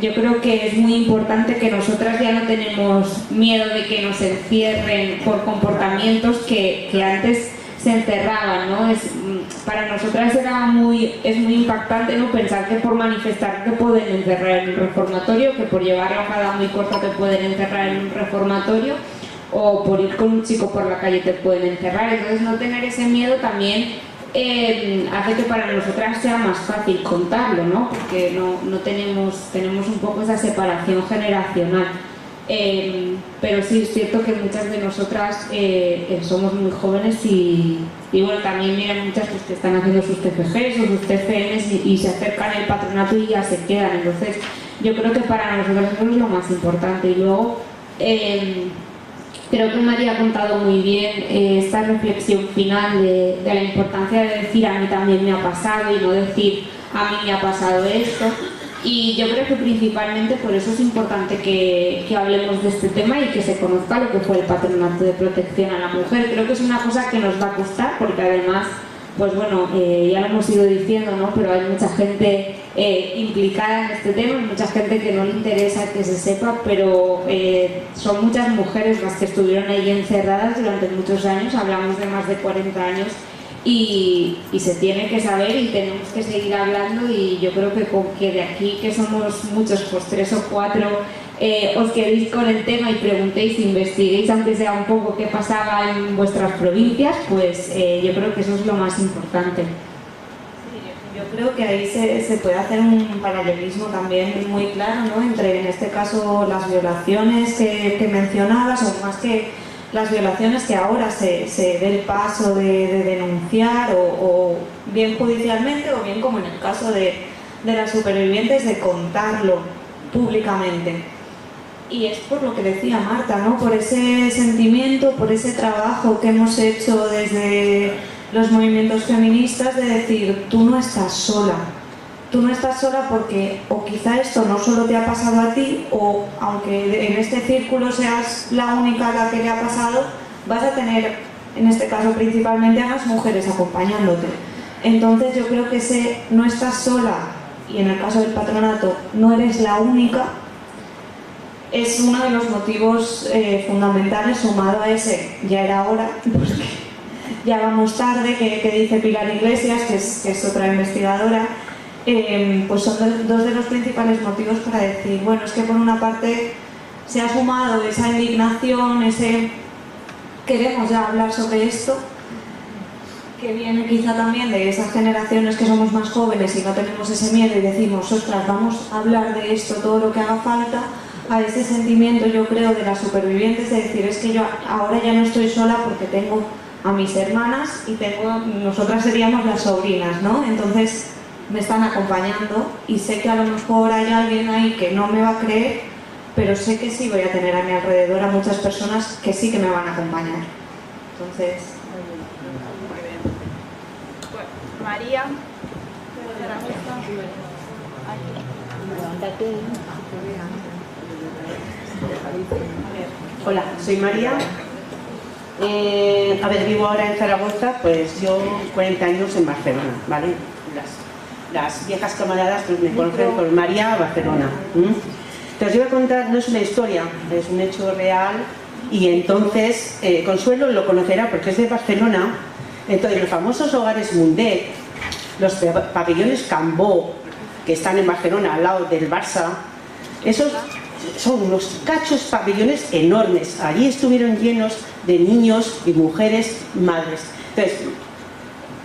yo creo que es muy importante que nosotras ya no tenemos miedo de que nos encierren por comportamientos que antes se encerraban, ¿no? Para nosotras es muy impactante, ¿no?, pensar que por manifestar te pueden encerrar en un reformatorio, que por llevar la falda muy corta te pueden encerrar en un reformatorio, o por ir con un chico por la calle te pueden encerrar. Entonces no tener ese miedo también hace que para nosotras sea más fácil contarlo, ¿no?, porque no tenemos un poco esa separación generacional. Pero sí es cierto que muchas de nosotras somos muy jóvenes y bueno, también miran muchas pues, que están haciendo sus TFGs o sus TFNs y se acercan al patronato y ya se quedan. Entonces yo creo que para nosotros eso es lo más importante. Y luego creo que María ha contado muy bien esta reflexión final de la importancia de decir a mí también me ha pasado y no decir a mí me ha pasado esto. Y yo creo que principalmente por eso es importante que hablemos de este tema y que se conozca lo que fue el patronato de protección a la mujer. Creo que es una cosa que nos va a costar porque además, pues bueno, ya lo hemos ido diciendo, ¿no?, pero hay mucha gente implicada en este tema, hay mucha gente que no le interesa que se sepa, pero son muchas mujeres las que estuvieron ahí encerradas durante muchos años, hablamos de más de 40 años, y se tiene que saber y tenemos que seguir hablando. Y yo creo que de aquí, que somos muchos, pues 3 o 4, os quedéis con el tema y preguntéis, investiguéis aunque sea un poco qué pasaba en vuestras provincias, pues yo creo que eso es lo más importante. Yo creo que ahí se puede hacer un paralelismo también muy claro, ¿no?, entre, en este caso, las violaciones que mencionabas, o más que las violaciones, que ahora se dé el paso de denunciar, o bien judicialmente o bien, como en el caso de las supervivientes, de contarlo públicamente. Y es por lo que decía Marta, ¿no?, por ese sentimiento, por ese trabajo que hemos hecho desde los movimientos feministas de decir, tú no estás sola. Tú no estás sola porque o quizá esto no solo te ha pasado a ti, o aunque en este círculo seas la única a la que le ha pasado, vas a tener, en este caso principalmente, a las mujeres acompañándote. Entonces yo creo que ese no estás sola, y en el caso del patronato no eres la única, es uno de los motivos fundamentales, sumado a ese ya era hora, porque ya vamos tarde, que dice Pilar Iglesias, que es otra investigadora. Pues son dos de los principales motivos para decir, bueno, es que por una parte se ha sumado esa indignación, queremos ya hablar sobre esto, que viene quizá también de esas generaciones que somos más jóvenes y no tenemos ese miedo y decimos, ostras, vamos a hablar de esto todo lo que haga falta, a ese sentimiento, yo creo, de las supervivientes, de decir, es que yo ahora ya no estoy sola porque tengo a mis hermanas y nosotras seríamos las sobrinas, ¿no? Entonces me están acompañando y sé que a lo mejor hay alguien ahí que no me va a creer, pero sé que sí voy a tener a mi alrededor a muchas personas que sí que me van a acompañar. Entonces, muy bien. Bueno, María, hola, soy María. Vivo ahora en Zaragoza, pues yo 40 años en Barcelona, ¿vale? Las viejas camaradas pues me conocen por María Barcelona. Entonces yo voy a contar, no es una historia, es un hecho real, y entonces Consuelo lo conocerá porque es de Barcelona. Entonces los famosos hogares Mundet, los pabellones Cambó, que están en Barcelona al lado del Barça, esos son unos cachos pabellones enormes. Allí estuvieron llenos de niños y mujeres, madres. Entonces,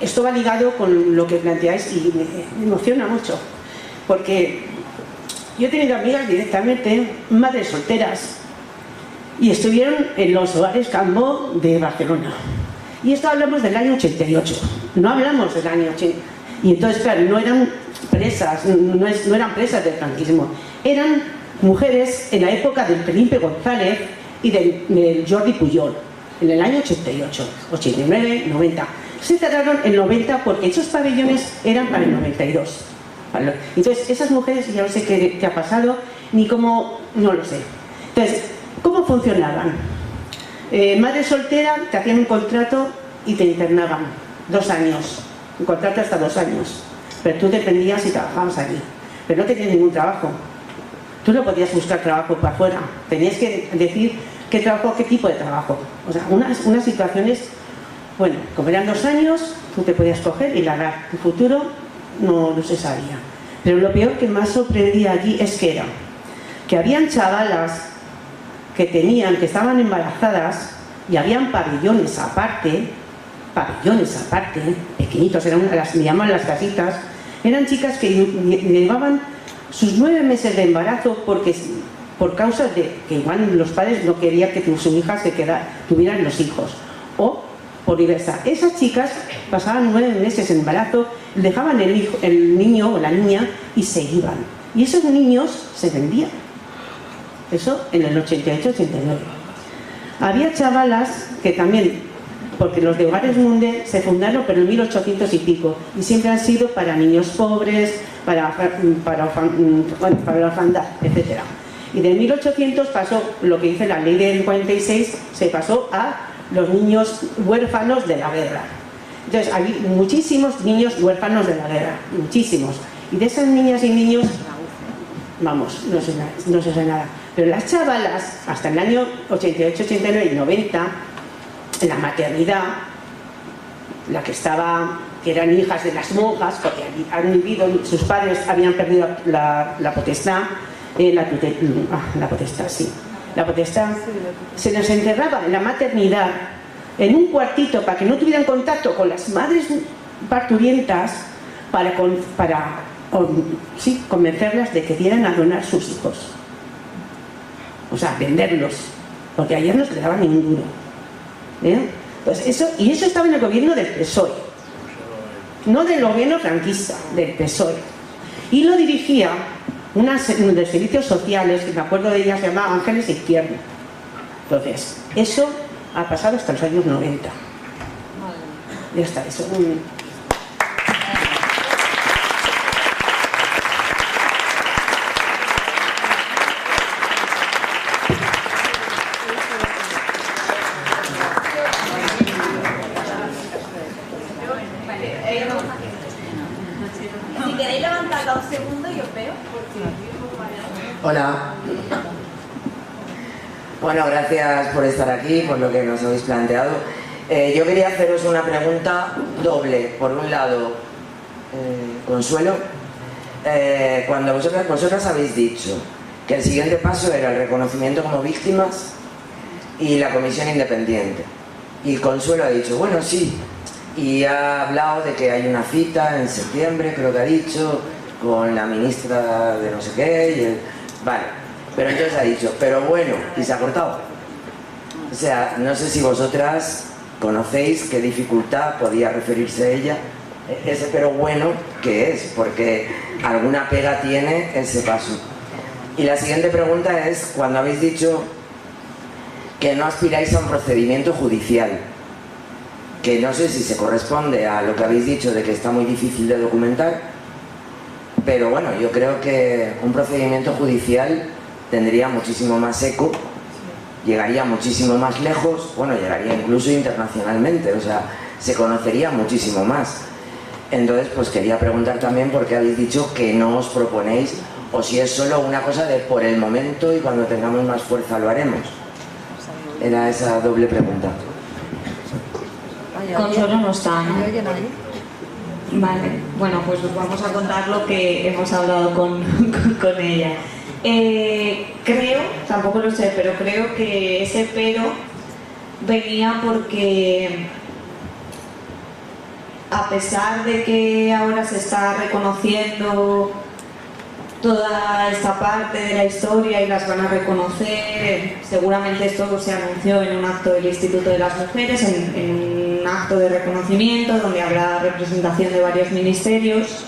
esto va ligado con lo que planteáis y me emociona mucho, porque yo he tenido amigas directamente, madres solteras, y estuvieron en los hogares Cambó de Barcelona. Y esto hablamos del año 88, no hablamos del año 80. Y entonces, claro, no eran presas, no eran presas del franquismo, eran mujeres en la época del Felipe González y del Jordi Pujol, en el año 88, 89, 90. Se cerraron en 90 porque esos pabellones eran para el 92. ¿Vale? Entonces, esas mujeres, ya no sé qué ha pasado, ni cómo, no lo sé. Entonces, ¿cómo funcionaban? Madre soltera, te hacían un contrato y te internaban 2 años. Un contrato hasta 2 años. Pero tú dependías y trabajabas allí. Pero no tenías ningún trabajo. Tú no podías buscar trabajo para afuera. Tenías que decir qué trabajo, qué tipo de trabajo. O sea, unas situaciones, bueno, como eran 2 años, tú te podías coger y largar. Tu futuro no se sabía. Pero lo peor que más sorprendía allí es que habían chavalas que estaban embarazadas y habían pabellones aparte, pequeñitos, me llaman las casitas, eran chicas que llevaban sus 9 meses de embarazo por causa de que igual los padres no querían que sus hijas tuvieran los hijos, o por diversa. Esas chicas pasaban 9 meses en embarazo, dejaban el niño o la niña y se iban. Y esos niños se vendían. Eso en el 88-89. Había chavalas que también, porque los de Hogares Munde se fundaron pero en 1800 y pico, y siempre han sido para niños pobres, para la orfandad, etc. Y de 1800 pasó lo que dice la ley del 46, se pasó a los niños huérfanos de la guerra. Entonces, hay muchísimos niños huérfanos de la guerra, muchísimos. Y de esas niñas y niños, vamos, no se sabe nada. Pero las chavalas, hasta el año 88, 89 y 90, en la maternidad, que eran hijas de las monjas, porque han vivido, sus padres habían perdido la potestad, se les encerraba en la maternidad, en un cuartito, para que no tuvieran contacto con las madres parturientas, para convencerlas de que dieran a donar sus hijos. O sea, venderlos, porque ayer no se le daba ni un duro. Pues eso estaba en el gobierno del PSOE, no del gobierno franquista, del PSOE. Y lo dirigía una de servicios sociales, que me acuerdo de ella, se llamaba Ángeles Izquierdo. Entonces, eso ha pasado hasta los años 90. Ya está, eso. Si queréis levantarla un segundo y os veo. Hola. Bueno, gracias por estar aquí, por lo que nos habéis planteado. Yo quería haceros una pregunta doble. Por un lado, Consuelo, cuando vosotras habéis dicho que el siguiente paso era el reconocimiento como víctimas y la comisión independiente, y Consuelo ha dicho, bueno, sí, y ha hablado de que hay una cita en septiembre, creo que ha dicho, con la ministra de no sé qué, vale, pero entonces ha dicho, pero bueno, y se ha cortado. O sea, no sé si vosotras conocéis qué dificultad podía referirse ella, ese pero bueno, ¿qué es? Porque alguna pega tiene ese paso. Y la siguiente pregunta es, cuando habéis dicho que no aspiráis a un procedimiento judicial, que no sé si se corresponde a lo que habéis dicho de que está muy difícil de documentar, pero bueno, yo creo que un procedimiento judicial tendría muchísimo más eco, llegaría muchísimo más lejos, bueno, llegaría incluso internacionalmente, o sea, se conocería muchísimo más. Entonces, pues quería preguntar también por qué habéis dicho que no os proponéis, o si es solo una cosa de por el momento y cuando tengamos más fuerza lo haremos. Era esa doble pregunta. Consuelo no está, ¿no? Vale, bueno, pues os vamos a contar lo que hemos hablado con ella. Creo, tampoco lo sé, pero creo que ese pero venía porque a pesar de que ahora se está reconociendo toda esta parte de la historia y las van a reconocer, seguramente esto se anunció en un acto del Instituto de las Mujeres, en un acto de reconocimiento donde habrá representación de varios ministerios.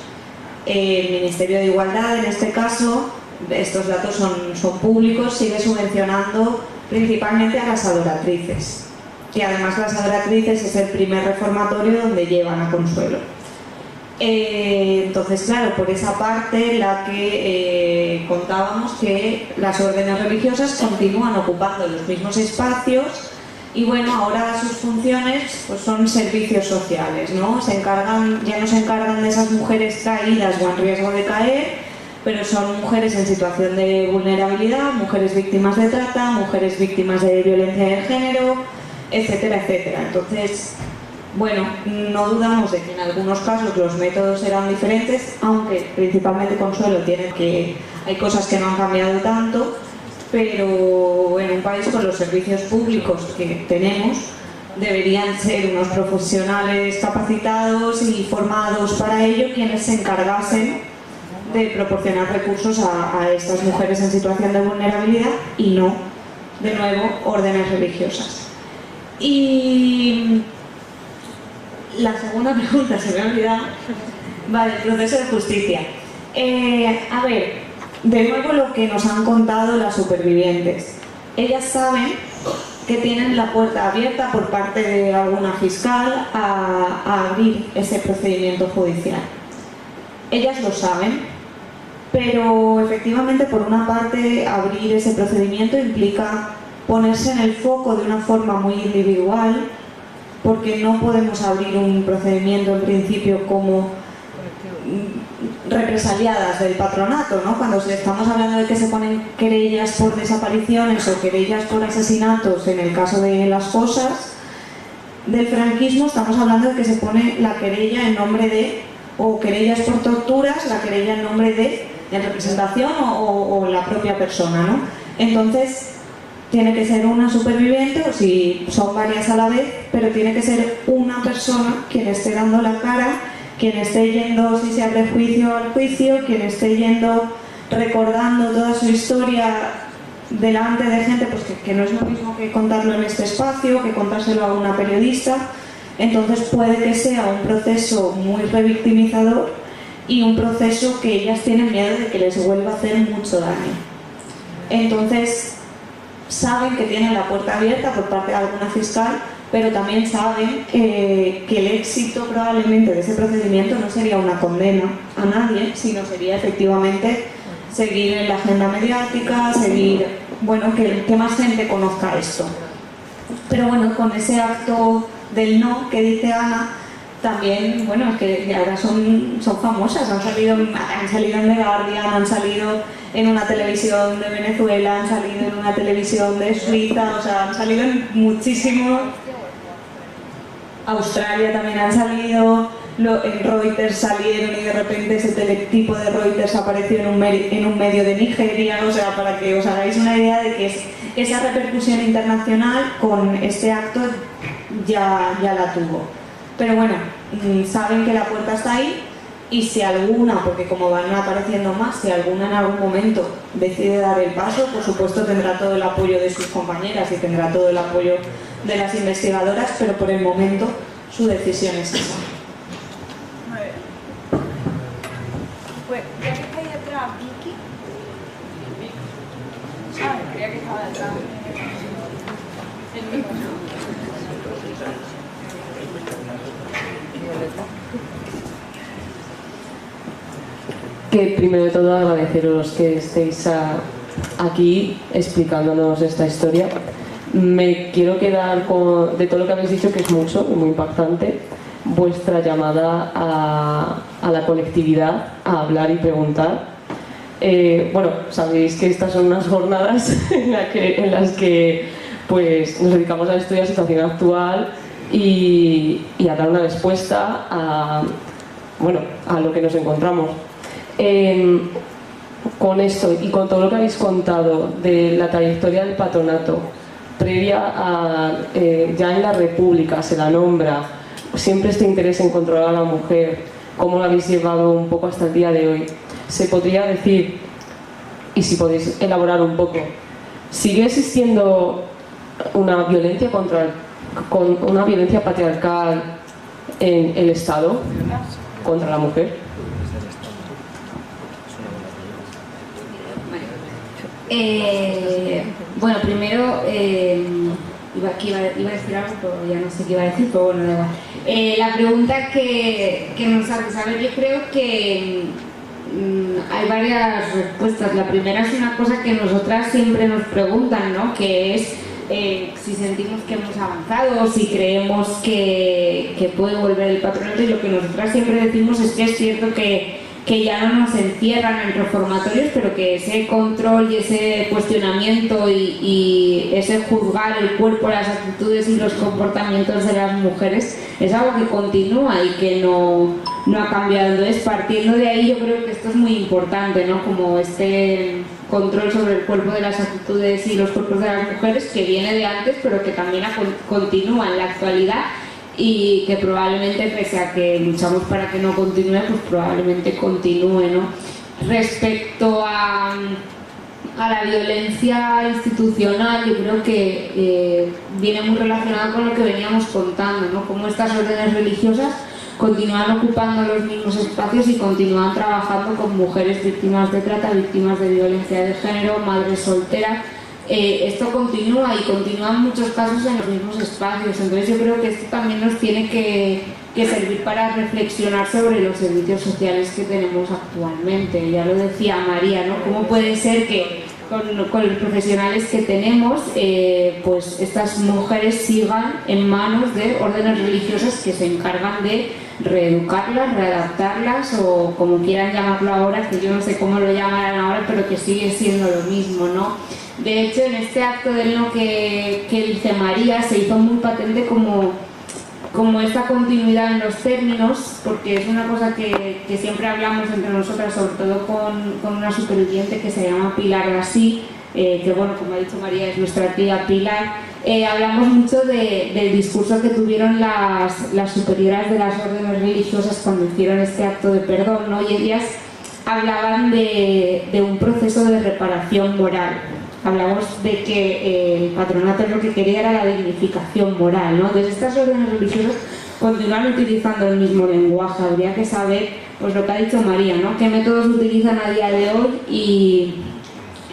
El Ministerio de Igualdad, en este caso, estos datos son públicos, sigue subvencionando principalmente a las adoratrices. Y además las adoratrices es el primer reformatorio donde llevan a Consuelo. Entonces, claro, por esa parte la que contábamos que las órdenes religiosas continúan ocupando los mismos espacios y bueno, ahora sus funciones pues son servicios sociales, ¿no? Ya no se encargan de esas mujeres caídas o en riesgo de caer, pero son mujeres en situación de vulnerabilidad, mujeres víctimas de trata, mujeres víctimas de violencia de género, etcétera, etcétera. Entonces, bueno, no dudamos de que en algunos casos los métodos serán diferentes, aunque principalmente Consuelo tiene que hay cosas que no han cambiado tanto, pero en un país con los servicios públicos que tenemos deberían ser unos profesionales capacitados y formados para ello quienes se encargasen de proporcionar recursos a estas mujeres en situación de vulnerabilidad y no, de nuevo, órdenes religiosas. Y la segunda pregunta se me ha olvidado. Vale, el proceso de justicia. A ver, de nuevo lo que nos han contado las supervivientes. Ellas saben que tienen la puerta abierta por parte de alguna fiscal a abrir ese procedimiento judicial. Ellas lo saben, pero efectivamente por una parte abrir ese procedimiento implica ponerse en el foco de una forma muy individual, porque no podemos abrir un procedimiento en principio como represaliadas del patronato, ¿no? Cuando estamos hablando de que se ponen querellas por desapariciones o querellas por asesinatos, en el caso de las fosas del franquismo, estamos hablando de que se pone la querella en nombre de, o querellas por torturas, la querella en nombre de, en representación o la propia persona, ¿no? Entonces, tiene que ser una superviviente, o si son varias a la vez, pero tiene que ser una persona quien esté dando la cara, quien esté yendo, si se abre juicio, al juicio, quien esté yendo recordando toda su historia delante de gente, pues que no es lo mismo que contarlo en este espacio, que contárselo a una periodista. Entonces puede que sea un proceso muy revictimizador y un proceso que ellas tienen miedo de que les vuelva a hacer mucho daño. Entonces saben que tienen la puerta abierta por parte de alguna fiscal, pero también saben que el éxito probablemente de ese procedimiento no sería una condena a nadie, sino sería efectivamente seguir en la agenda mediática, seguir, bueno, que más gente conozca esto. Pero bueno, con ese acto del no que dice Ana, también, bueno, es que ahora son famosas, han salido en The Guardian, han salido en una televisión de Venezuela, han salido en una televisión de Suiza, o sea, han salido en muchísimo. Australia también han salido, en Reuters salieron y de repente ese teletipo de Reuters apareció en un medio de Nigeria, o sea, para que os hagáis una idea de que esa repercusión internacional con este acto ya la tuvo. Pero bueno, saben que la puerta está ahí y si alguna, porque como van apareciendo más, si alguna en algún momento decide dar el paso, por supuesto tendrá todo el apoyo de sus compañeras y tendrá todo el apoyo de las investigadoras, pero por el momento su decisión es esa. Pues ya que está ahí detrás, Vicky. Ah, creía que estaba detrás. El mismo. Que primero de todo agradeceros que estéis aquí explicándonos esta historia. Me quiero quedar de todo lo que habéis dicho, que es mucho y muy impactante, vuestra llamada a la colectividad, a hablar y preguntar. Bueno, sabéis que estas son unas jornadas en las que pues, nos dedicamos a estudiar la situación actual y a dar una respuesta a lo que nos encontramos. Con esto y con todo lo que habéis contado de la trayectoria del patronato previa a ya en la República se la nombra siempre este interés en controlar a la mujer, cómo lo habéis llevado un poco hasta el día de hoy. Se podría decir, y si podéis elaborar un poco, ¿sigue existiendo una violencia una violencia patriarcal en el Estado contra la mujer? Bueno, primero iba a decir algo, pero ya no sé qué iba a decir, pero bueno, da igual. La pregunta que nos haces, a ver, yo creo que hay varias respuestas. La primera es una cosa que nosotras siempre nos preguntan, ¿no? Que es si sentimos que hemos avanzado o si creemos que puede volver el patronato, y lo que nosotras siempre decimos es que es cierto que ya no nos encierran en reformatorios, pero que ese control y ese cuestionamiento y ese juzgar el cuerpo, las actitudes y los comportamientos de las mujeres es algo que continúa y que no ha cambiado. Entonces, partiendo de ahí, yo creo que esto es muy importante, ¿no? Como este control sobre el cuerpo, de las actitudes y los cuerpos de las mujeres, que viene de antes, pero que también continúa en la actualidad, y que probablemente, pese a que luchamos para que no continúe, pues probablemente continúe, ¿no? Respecto a la violencia institucional, yo creo que viene muy relacionado con lo que veníamos contando, ¿no? Cómo estas órdenes religiosas continúan ocupando los mismos espacios y continúan trabajando con mujeres víctimas de trata, víctimas de violencia de género, madres solteras. Esto continúa y continúa en muchos casos en los mismos espacios. Entonces yo creo que esto también nos tiene que servir para reflexionar sobre los servicios sociales que tenemos actualmente. Ya lo decía María, ¿no? ¿Cómo puede ser que con los profesionales que tenemos, pues estas mujeres sigan en manos de órdenes religiosas que se encargan de reeducarlas, readaptarlas, o como quieran llamarlo ahora, que yo no sé cómo lo llamarán ahora, pero que sigue siendo lo mismo, ¿no? De hecho, en este acto del no que dice María, se hizo muy patente como esta continuidad en los términos, porque es una cosa que siempre hablamos entre nosotras, sobre todo con una superviviente que se llama Pilar Gasí, que bueno, como ha dicho María, es nuestra tía Pilar. Hablamos mucho del discurso que tuvieron las superioras de las órdenes religiosas cuando hicieron este acto de perdón, ¿no? Y ellas hablaban de un proceso de reparación moral. Hablamos de que el patronato lo que quería era la dignificación moral, ¿no? Entonces estas órdenes religiosas continúan utilizando el mismo lenguaje. Habría que saber, pues lo que ha dicho María, ¿no? Qué métodos utilizan a día de hoy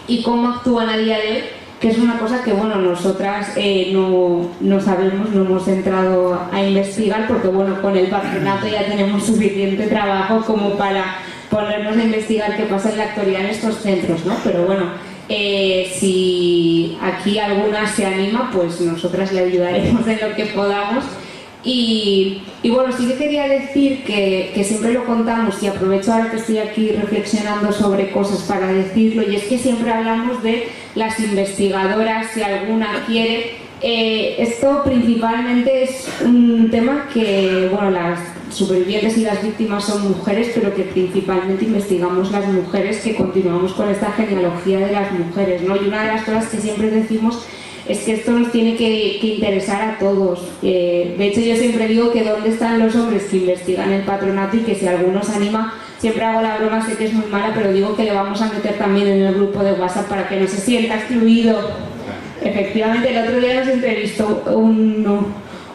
y cómo actúan a día de hoy, que es una cosa que, bueno, nosotras no sabemos, no hemos entrado a investigar, porque, bueno, con el patronato ya tenemos suficiente trabajo como para ponernos a investigar qué pasa en la actualidad en estos centros, ¿no? Pero bueno, si aquí alguna se anima, pues nosotras le ayudaremos en lo que podamos. Y bueno, sí que quería decir que siempre lo contamos, y aprovecho ahora que estoy aquí reflexionando sobre cosas para decirlo, y es que siempre hablamos de las investigadoras, si alguna quiere. Esto principalmente es un tema que, bueno, las supervivientes y las víctimas son mujeres, pero que principalmente investigamos las mujeres, que continuamos con esta genealogía de las mujeres, ¿no? Y una de las cosas que siempre decimos es que esto nos tiene que interesar a todos. De hecho, yo siempre digo que dónde están los hombres que investigan el patronato, y que si alguno se anima, siempre hago la broma, sé que es muy mala, pero digo que le vamos a meter también en el grupo de WhatsApp para que no se sienta excluido. Efectivamente, el otro día nos entrevistó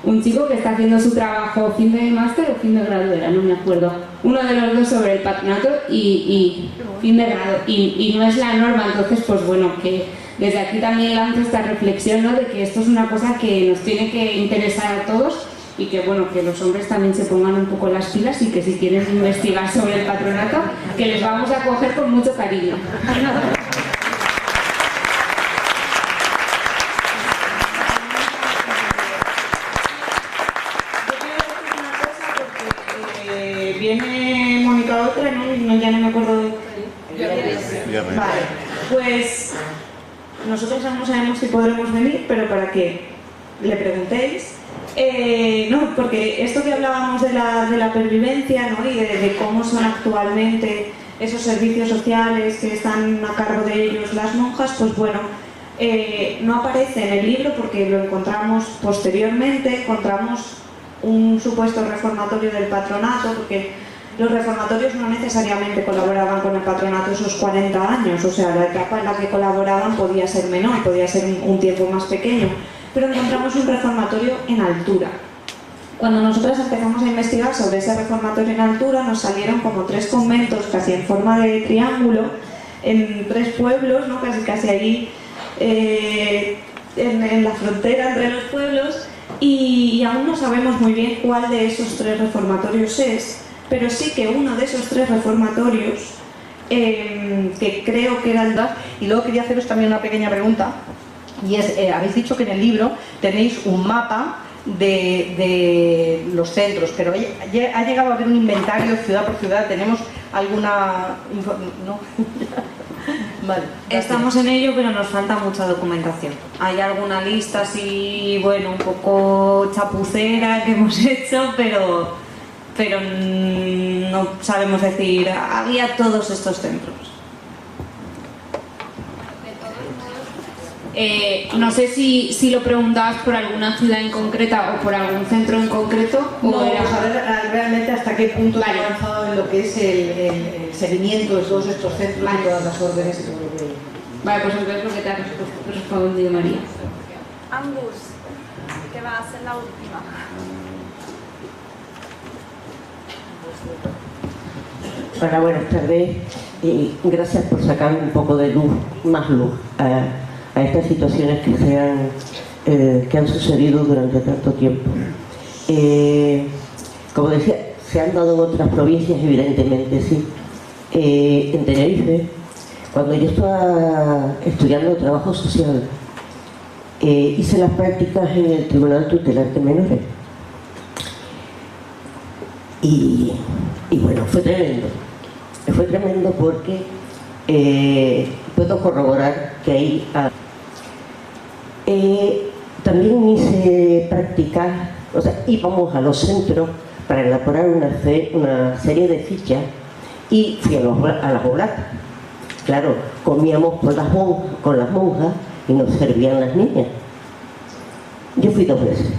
un chico que está haciendo su trabajo fin de máster o fin de grado, no me acuerdo, uno de los dos, sobre el patronato y fin de grado, y no es la norma. Entonces, pues bueno, que desde aquí también lanzo esta reflexión, ¿no? De que esto es una cosa que nos tiene que interesar a todos, y que bueno, que los hombres también se pongan un poco las pilas, y que si quieren investigar sobre el patronato, que les vamos a coger con mucho cariño. Viene Mónica otra, ¿no? Ya no me acuerdo de... Vale, pues nosotros aún no sabemos si podremos venir, pero para que le preguntéis. No, porque esto que hablábamos de la pervivencia, ¿no? Y de cómo son actualmente esos servicios sociales que están a cargo de ellos las monjas, pues bueno, no aparece en el libro porque lo encontramos posteriormente, encontramos un supuesto reformatorio del patronato, porque los reformatorios no necesariamente colaboraban con el patronato esos 40 años, o sea, la etapa en la que colaboraban podía ser menor, podía ser un tiempo más pequeño, pero encontramos un reformatorio en altura. Cuando nosotras empezamos a investigar sobre ese reformatorio en altura, nos salieron como 3 conventos casi en forma de triángulo, en 3 pueblos, ¿no? casi ahí en la frontera entre los pueblos, y aún no sabemos muy bien cuál de esos 3 reformatorios es, pero sí que uno de esos 3 reformatorios, que creo que eran... Y luego quería haceros también una pequeña pregunta, y es, habéis dicho que en el libro tenéis un mapa de los centros, pero ha llegado a haber un inventario ciudad por ciudad. ¿Tenemos alguna...? ¿No? Vale, estamos en ello, pero nos falta mucha documentación. Hay alguna lista así, bueno, un poco chapucera que hemos hecho, pero no sabemos decir, había todos estos centros. No sé si lo preguntabas por alguna ciudad en concreta o por algún centro en concreto. No, saber realmente hasta qué punto ha avanzado en lo que es el seguimiento de todos estos centros y todas las órdenes y todo lo que... Vale, pues entonces lo que te ha respondido María. Angus, que va a ser la última. Hola, buenas tardes y gracias por sacar un poco de luz, más luz a estas situaciones que han sucedido durante tanto tiempo. Como decía, se han dado en otras provincias, evidentemente, sí. En Tenerife, cuando yo estaba estudiando trabajo social, hice las prácticas en el Tribunal Tutelar de Menores. Y bueno, fue tremendo. Fue tremendo porque puedo corroborar que ahí... también hice prácticas, o sea, íbamos a los centros para elaborar una serie de fichas y fui a las oblatas. Claro, comíamos con las monjas y nos servían las niñas. Yo fui 2 veces.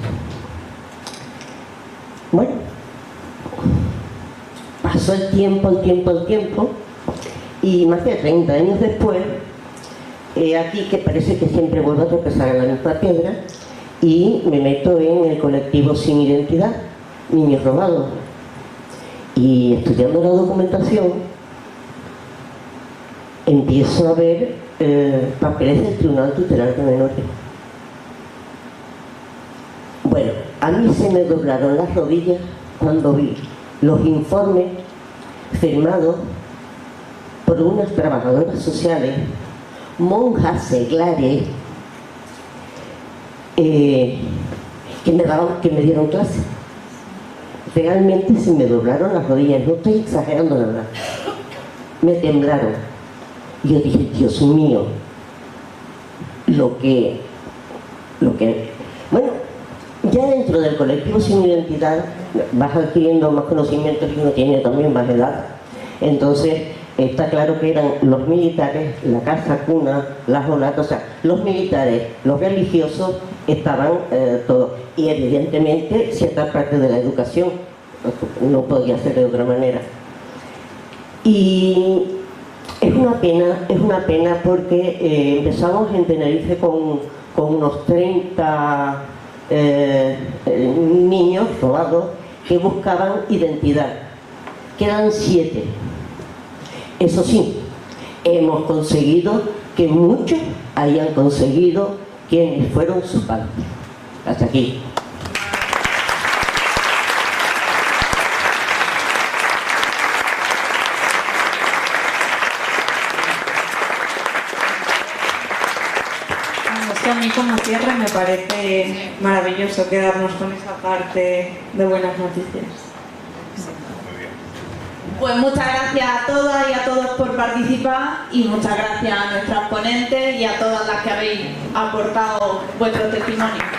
Bueno, pasó el tiempo y más de 30 años después, aquí que parece que siempre vuelvo a tropezar en la misma piedra y me meto en el colectivo Sin Identidad, Niños Robados, y estudiando la documentación empiezo a ver papeles del Tribunal Tutelar de Menores. Bueno, a mí se me doblaron las rodillas cuando vi los informes firmados por unas trabajadoras sociales, monjas seglares, que me dieron clase. Realmente se me doblaron las rodillas, no estoy exagerando la verdad. Me temblaron. Y yo dije, Dios mío, lo que... Bueno, ya dentro del colectivo Sin Identidad vas adquiriendo más conocimientos y uno tiene también más edad. Entonces, está claro que eran los militares, la casa cuna, las olatas, o sea, los militares, los religiosos, estaban todos. Y evidentemente cierta parte de la educación, no podía ser de otra manera. Y es una pena porque empezamos en Tenerife con unos 30 niños robados que buscaban identidad. Quedan 7. Eso sí, hemos conseguido que muchos hayan conseguido quienes fueron sus padres. Hasta aquí. Es que a mí como cierre me parece maravilloso quedarnos con esa parte de buenas noticias. Pues muchas gracias a todas y a todos por participar y muchas gracias a nuestras ponentes y a todas las que habéis aportado vuestro testimonio.